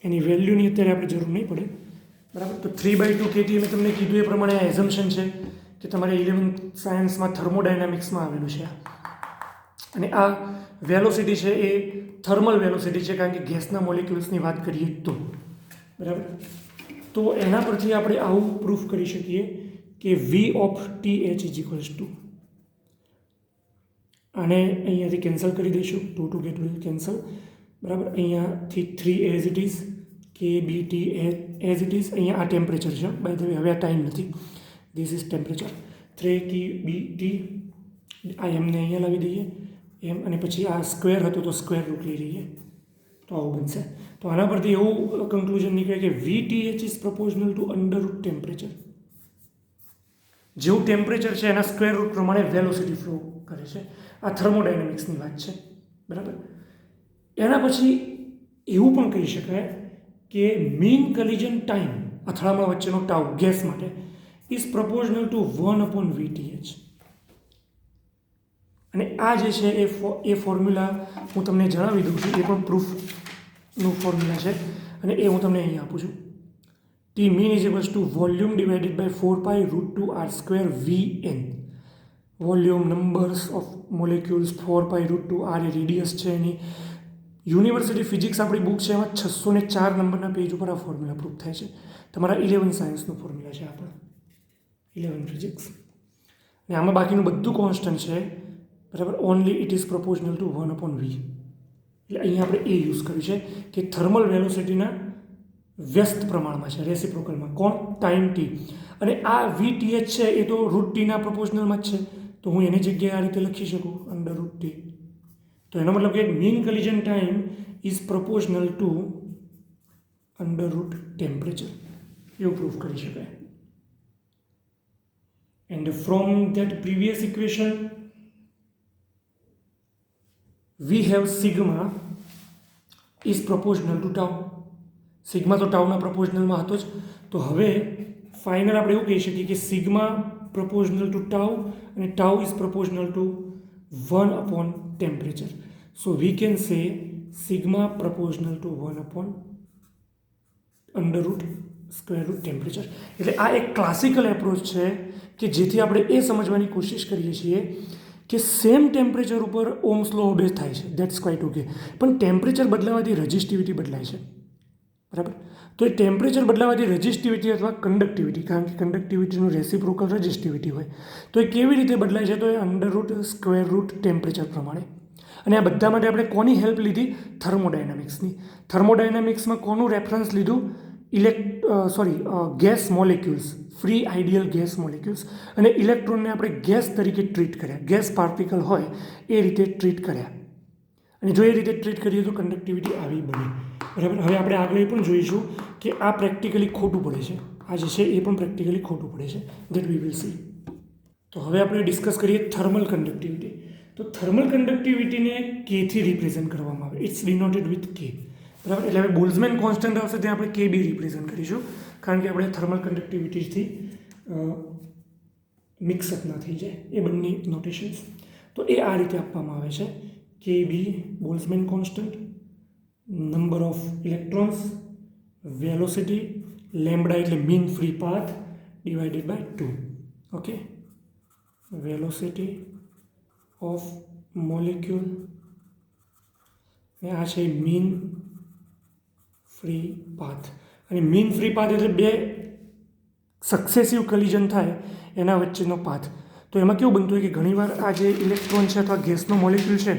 એની વેલ્યુની અત્યારે આપણે જરૂર નહીં પડે, બરાબર. તો 3/2 kT મેં તમને કીધું એ પ્રમાણે આ એઝમ્પશન છે કે તમારે 11th સાયન્સમાં થર્મોડાયનામિક્સમાં આવેલું છે. અને આ વેલોસિટી છે એ થર્મલ વેલોસિટી છે, કારણ કે ગેસના મોલિક્યુલ્સની વાત કરીએ તો, બરાબર. તો એના પરથી આપણે આવું પ્રૂફ કરી શકીએ કે V(TH) ઇઝ ઇક્વલ્સ ટુ, આને અહીંયાથી કેન્સલ કરી દઈશું, 2 to get will કેન્સલ, બરાબર. અહીંયાથી 3 as it is, KBT as it is. અહીંયા આ ટેમ્પરેચર છે, બાય ધ વે હવે આ ટાઈમ નથી, ધીસ ઇઝ ટેમ્પરેચર. 3 KBT, આ એમને અહીંયા લાવી દઈએ એમ, અને પછી આ સ્ક્વેર હતું તો સ્ક્વેર રૂટ લઈ લઈએ, તો આવું બનશે. તો આના પરથી એવું કન્ક્લુઝન નીકળે કે VTH is proportional to under root temperature. જેવું ટેમ્પરેચર છે એના સ્ક્વેર રૂટ પ્રમાણે વેલોસિટી ફ્લો કરે છે. આ થર્મોડાયનેમિક્સની વાત છે, બરાબર. એના પછી એવું પણ કહી શકાય કે મીન કલિઝન ટાઈમ, અથડામણ વચ્ચેનો ટાઉ ગેસ માટે, ઇઝ પ્રપોઝનલ ટુ 1/VTH. અને આ જે છે એ ફોર્મ્યુલા હું તમને જણાવી દઉં છું, એ પણ પ્રૂફનું ફોર્મ્યુલા છે, અને એ હું તમને અહીંયા આપું છું. T mean is equals to volume divided by 4π√2r² Vn. Volume, numbers of molecules, 4π√2r A radius છે એની. યુનિવર્સિટી ફિઝિક્સ આપણી બુક છે, એમાં 604 નંબરના પેજ ઉપર આ ફોર્મ્યુલા પ્રૂફ થાય છે. તમારા 11 સાયન્સનું ફોર્મ્યુલા છે આપણા 11 ફિઝિક્સ. અને આમાં બાકીનું બધું કોન્સ્ટન્ટ છે, બરાબર. Only it is proportional two 1/V. એટલે અહીંયા આપણે એ યુઝ કર્યું છે કે થર્મલ વેલોસિટીના વ્યસ્ત પ્રમાણમાં છે, રેસિપ્રોકલમાં. કોણ? Time T. અને આ VTH છે એ તો √T પ્રપોઝનલમાં જ છે, તો હું એની જગ્યાએ આ રીતે લખી શકું, √T. તો એનો મતલબ કે mean collision time is proportional to under root temperature, એવું પ્રૂફ કરી શકાય. And from that previous equation we have sigma is proportional to tau. Sigma તો ટાઉના પ્રપોઝનલમાં હતો જ, તો હવે ફાઇનલ આપણે એવું કહી શકીએ કે સિગ્મા પ્રપોઝનલ ટુ ટાઉ અને ટાઉ ઇઝ પ્રપોઝનલ ટુ 1/ટેમ્પરેચર. So we can say sigma proportional to 1/√² temperature. એટલે આ એક ક્લાસિકલ એપ્રોચ છે કે જેથી આપણે એ સમજવાની કોશિશ કરીએ છીએ કે સેમ ટેમ્પરેચર ઉપર ઓહ્મ્સ લો ઓબે થાય છે, દેટ્સ ક્વાઇટ ઓકે, પણ ટેમ્પરેચર બદલાવાથી રેઝિસ્ટિવિટી બદલાય છે, બરાબર. તો એ ટેમ્પરેચર બદલાવાથી રેઝિસ્ટિવિટી અથવા કંડક્ટિવિટી, કારણ કે કંડક્ટિવિટીનું રેસિપ્રોકલ રેઝિસ્ટિવિટી હોય, તો એ કેવી રીતે બદલાય છે? તો એ √² ટેમ્પરેચર પ્રમાણે. અને આ બધા માટે આપણે કોની હેલ્પ લીધી? થર્મોડાયનામિક્સની. થર્મોડાયનામિક્સમાં કોનું રેફરન્સ લીધું? Gas molecules, free ideal gas molecules. અને ઇલેક્ટ્રોનને આપણે ગેસ તરીકે ટ્રીટ કર્યા, ગેસ પાર્ટિકલ હોય એ રીતે ટ્રીટ કર્યા. અને જો એ રીતે ટ્રીટ કરીએ તો કંડક્ટિવિટી આવી બને, બરાબર. હવે આપણે આગળ એ પણ જોઈશું કે આ પ્રેક્ટિકલી ખોટું પડે છે, આ જે છે એ પણ પ્રેક્ટિકલી ખોટું પડે છે, દેટ વી વિલ સી. તો હવે આપણે ડિસ્કસ કરીએ થર્મલ કંડક્ટિવિટી. તો થર્મલ કંડક્ટિવિટીને કેથી રિપ્રેઝન્ટ કરવામાં આવે? ઇટ્સ ડિનોટેડ વિથ કે, બરાબર. એટલે હવે બોલ્ઝમેન કોન્સ્ટન્ટ આવશે ત્યાં આપણે KB રિપ્રેઝન્ટ કરીશું, કારણ કે આપણે થર્મલ કંડક્ટિવિટીથી મિક્સઅપ ના થઈ જાય એ બંને નોટેશન્સ. તો એ આ રીતે આપવામાં આવે છે, KB Boltzmann constant, number of electrons, velocity, lambda એટલે mean free path divided by 2. Okay, velocity of molecule, અને આ છે મીન ફ્રી પાથ. અને મીન ફ્રી પાથ એટલે બે સક્સેસિવ કલિઝન થાય એના વચ્ચેનો પાથ. તો એમાં કેવું બનતું હોય કે ઘણીવાર આ જે ઇલેક્ટ્રોન છે અથવા ગેસનો મોલિક્યુલ છે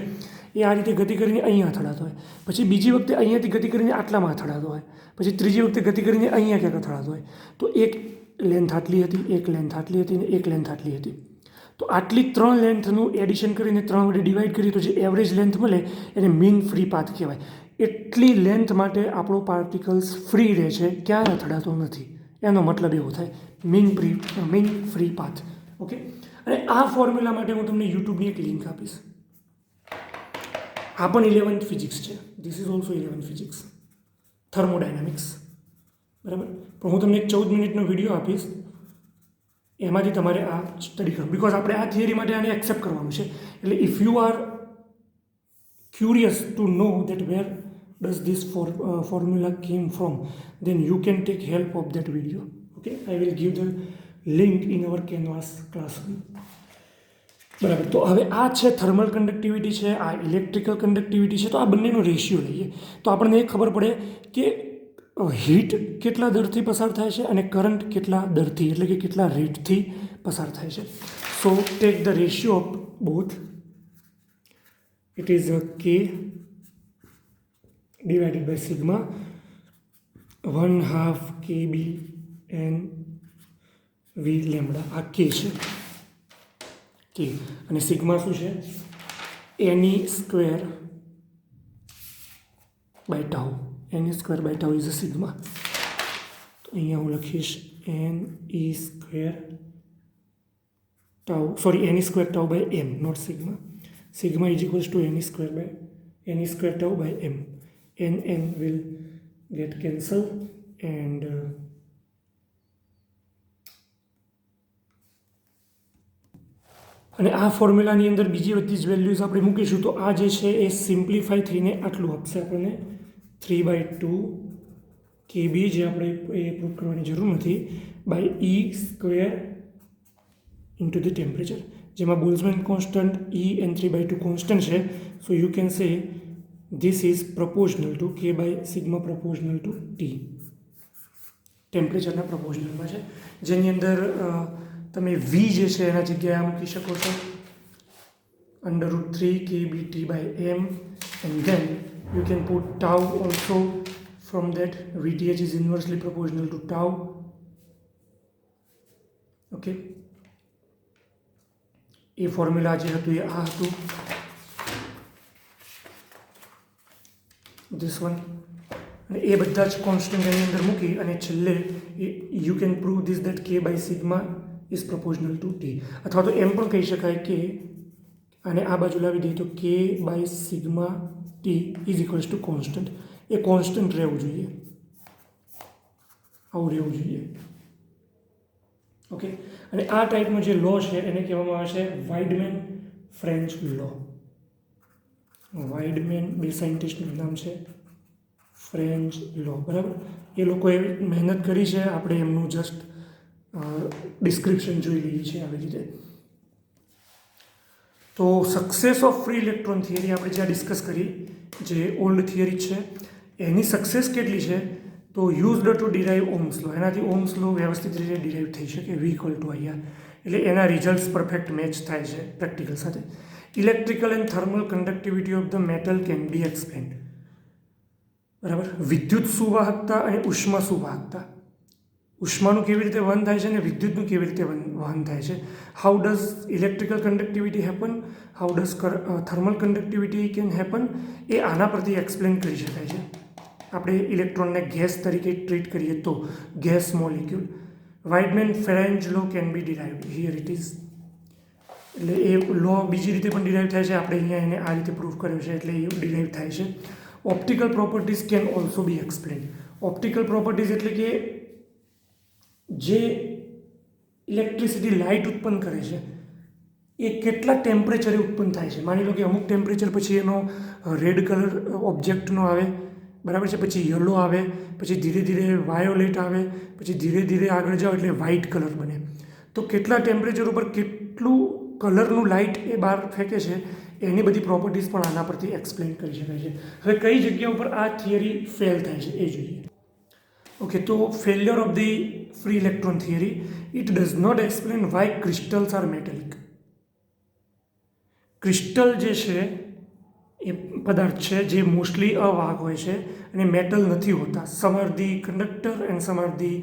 એ આ રીતે ગતિ કરીને અહીંયા અથડાતો હોય, પછી બીજી વખતે અહીંયાથી ગતિ કરીને આટલામાં અથડાતો હોય, પછી ત્રીજી વખતે ગતિ કરીને અહીંયા ક્યાંક અથડાતો હોય. તો એક લેન્થ આટલી હતી, એક લેન્થ આટલી હતી, અને એક લેન્થ આટલી હતી. તો આટલી 3 લેન્થનું એડિશન કરીને 3 વડે ડિવાઈડ કરીએ તો જે એવરેજ લેન્થ મળે એને મીન ફ્રી પાથ કહેવાય. એટલી લેન્થ માટે આપણો પાર્ટિકલ્સ ફ્રી રહે છે, ક્યાંય અથડાતો નથી. એનો મતલબ એવો થાય મીન ફ્રી પાથ. ઓકે. અને આ ફોર્મ્યુલા માટે હું તમને યુટ્યુબની એક લિંક આપીશ. આ પણ 11th ફિઝિક્સ છે. This is also 11th physics, thermodynamics. બરાબર. પણ હું તમને એક 14 મિનિટનો વિડીયો આપીશ, એમાંથી તમારે આ સ્ટડી કરવું. બિકોઝ આપણે આ થિયરી માટે આને એક્સેપ્ટ કરવાનું છે. એટલે if you are curious to know that where does this formula came from, then you can take help of that video. Okay, I will give the link in our Canvas classroom. બરાબર. તો હવે આ છે thermal conductivity છે, આ electrical conductivity છે. તો આ બંનેનો રેશિયો લઈએ તો આપણને એ ખબર પડે કે હીટ કેટલા દરથી પસાર થાય છે અને કરંટ કેટલા દરથી એટલે કે કેટલા રેટથી પસાર થાય છે. સો take the ratio of both. It is K divided by sigma 1/2 kb n v lambda. આ K છે, K. અને સિગ્મા શું છે? Ne square by tau. Ne square by tau is a sigma. તો અહીંયા હું લખીશ Ne square tau, sorry, Ne square tau by m, not sigma. Sigma is equals to Ne square tau by m. n will get cancelled and અને આ ફોર્મ્યુલાની અંદર બીજી બધી જ વેલ્યુઝ આપણે મૂકીશું તો આ જે છે એ સિમ્પ્લિફાઈ થઈને આટલું આપશે આપણને 3/2 kb, જે આપણે એ પ્રૂફ કરવાની જરૂર નથી, by E square into the temperature, જેમાં Boltzmann constant E and 3/2 constant છે. So you can say this is proportional to K by sigma proportional to T. ટેમ્પરેચરના પ્રપોર્શનલમાં છે, જેની અંદર તમે V જે છે એના જગ્યાએ મૂકી શકો છો √3 kBT by m, and then you can put tau also from that. VTH is inversely proportional to tau. Okay, A formula જે હતું એ આ હતું, this one. અને એ બધા જ કોન્સ્ટન્ટ એની અંદર મૂકી અને છેલ્લે you can prove this that K by sigma is proportional to T. અથવા તો એમ પણ કહી શકાય કે અને આ બાજુ લાવી દઈએ તો K by sigma T is equals to constant. એ કોન્સ્ટન્ટ રહેવું જોઈએ, આવું રહેવું જોઈએ. ઓકે. અને આ ટાઈપનો જે લો છે એને કહેવામાં આવે છે વાઇડમેન ફ્રેન્ચ લો. વાઇડમેન, બે સાયન્ટિસ્ટનું નામ છે, ફ્રેન્ચ લો. બરાબર. એ લોકોએ મહેનત કરી છે, આપણે એમનું જસ્ટ ડિસ્ક્રિપ્શન જોઈ લઈએ છીએ આવી રીતે. તો success of free electron theory આપણે જ્યાં ડિસ્કસ કરી, જે ઓલ્ડ થિયરી છે, એની સક્સેસ કેટલી છે? તો યુઝડ ટુ ડિરાઈવ ઓહ્મ્સ લો. એનાથી ઓહ્મ્સ લો વ્યવસ્થિત રીતે ડિરાઈવ થઈ શકે, V = IR. એટલે એના રિઝલ્ટ્સ પરફેક્ટ મેચ થાય છે પ્રેક્ટિકલ સાથે. Electrical and thermal conductivity of the metal can B explained. બરાબર. વિદ્યુત સુવાહકતા અને ઉષ્મા સુવાહકતા. ઉષ્માનું કેવી રીતે વહન થાય છે અને વિદ્યુતનું કેવી રીતે વહન થાય છે. How does electrical conductivity happen, how does thermal conductivity can happen, એ આના પરથી એક્સપ્લેન કરી શકાય છે. આપણે ઇલેક્ટ્રોનને ગેસ તરીકે ટ્રીટ કરીએ તો gas molecule. Wiedemann Franz law can be derived, here it is. એટલે એ લો બીજી રીતે પણ ડિરાઈવ થાય છે, આપણે અહીંયા એને આ રીતે પ્રૂફ કર્યો છે એટલે એ ડિરાઈવ થાય છે. Optical properties can also B explain. Optical properties એટલે કે જે ઇલેક્ટ્રિસિટી લાઇટ ઉત્પન્ન કરે છે એ કેટલા ટેમ્પરેચરે ઉત્પન્ન થાય છે. માની લો કે અમુક ટેમ્પરેચર પછી એનો રેડ કલર ઓબ્જેક્ટનો આવે, બરાબર છે, પછી યલો આવે, પછી ધીરે ધીરે વાયોલેટ આવે, પછી ધીરે ધીરે આગળ જાઓ એટલે વ્હાઇટ કલર બને. તો કેટલા ટેમ્પરેચર ઉપર કેટલું કલરનું લાઇટ એ બહાર ફેંકે છે એની બધી પ્રોપર્ટીઝ પણ આના પરથી એક્સપ્લેન કરી શકાય છે. હવે કઈ જગ્યા ઉપર આ થિયરી ફેલ થાય છે એ જોઈએ. ઓકે, તો failure of the free electron theory, it does not explain why crystals are metallic. Crystal જે છે એ પદાર્થ છે જે મોસ્ટલી અવાહક હોય છે અને મેટલ નથી હોતા. Some are the conductor and some are the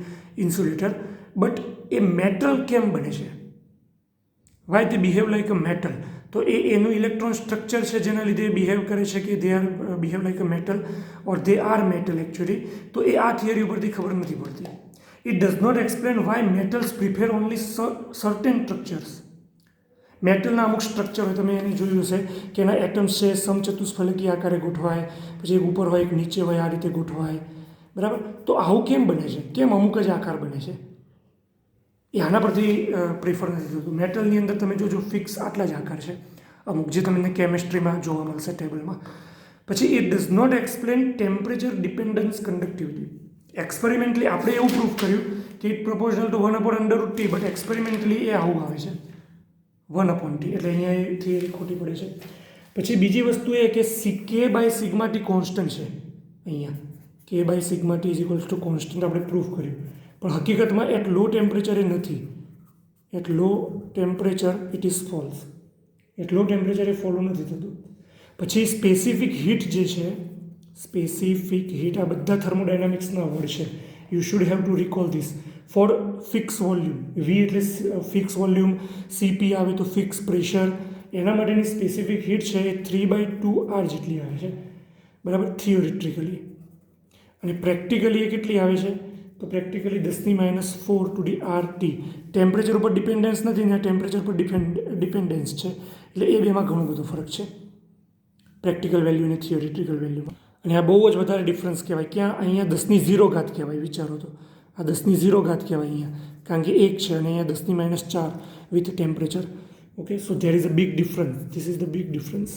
insulator. But એ મેટલ કેમ બને છે? Why they behave like a metal? તો એનું ઇલેક્ટ્રોન સ્ટ્રક્ચર છે જેના લીધે બિહેવ કરે છે કે they are behave like a metal or they are metal actually. તો એ આ થિયરી ઉપરથી ખબર નથી પડતી. It does not explain why metals prefer only certain structures. મેટલના અમુક સ્ટ્રક્ચર હોય, તમે એને જોયું હશે કે એના એટમ્સ છે સમચતુષ્ફલકી આકારે ગોઠવાય, પછી એક ઉપર હોય એક નીચે હોય, આ રીતે ગોઠવાય, બરાબર. તો આવું કેમ બને છે? કેમ અમુક જ આકાર બને છે? એ આના પરથી પ્રિફર નથી થતું. મેટલની અંદર તમે જોજો ફિક્સ આટલા જ આકાર છે અમુક, જે તમને કેમેસ્ટ્રીમાં જોવા મળશે ટેબલમાં. પછી it does not explain temperature dependence conductivity. Experimentally આપણે એવું પ્રૂફ કર્યું કે it proportional to 1/√T, but experimentally એ આવું આવે છે 1/T. એટલે અહીંયા એ થિયરી ખોટી પડે છે. પછી બીજી વસ્તુ એ કે K/σT કોન્સ્ટન્ટ છે. અહીંયા K/σT is equals to constant આપણે પ્રૂફ કર્યું, પણ હકીકતમાં એટ લો ટેમ્પરેચર એ નથી. At low temperature it is false. At low temperature એ ફોલો નથી થતું. પછી સ્પેસિફિક હીટ જે છે, સ્પેસિફિક હીટ, આ બધા થર્મોડાયનામિક્સના વર્ડ છે. You should have to recall this. For fix volume, V એટલે ફિક્સ વોલ્યુમ, સીપી આવે તો ફિક્સ પ્રેશર, એના માટેની સ્પેસિફિક હીટ છે એ 3/2R જેટલી આવે છે, બરાબર, થિયોરિટિકલી. અને પ્રેક્ટિકલી એ કેટલી આવે છે? તો પ્રેક્ટિકલી 10⁻⁴ ટેમ્પરેચર ઉપર ડિપેન્ડન્સ નથી ને ટેમ્પરેચર પર ડિપેન્ડન્સ છે. એટલે એ બેમાં ઘણો બધો ફરક છે પ્રેક્ટિકલ વેલ્યુ અને થિયોરિટિકલ વેલ્યુમાં. અને આ બહુ જ વધારે ડિફરન્સ કહેવાય. ક્યાં? અહીંયા 10⁻⁴ કહેવાય. વિચારો તો આ 10⁻⁴ કહેવાય અહીંયા, કારણ કે 1 છે, અને અહીંયા 10⁻⁴ with temperature. Okay, so there is a big difference. This is the big difference.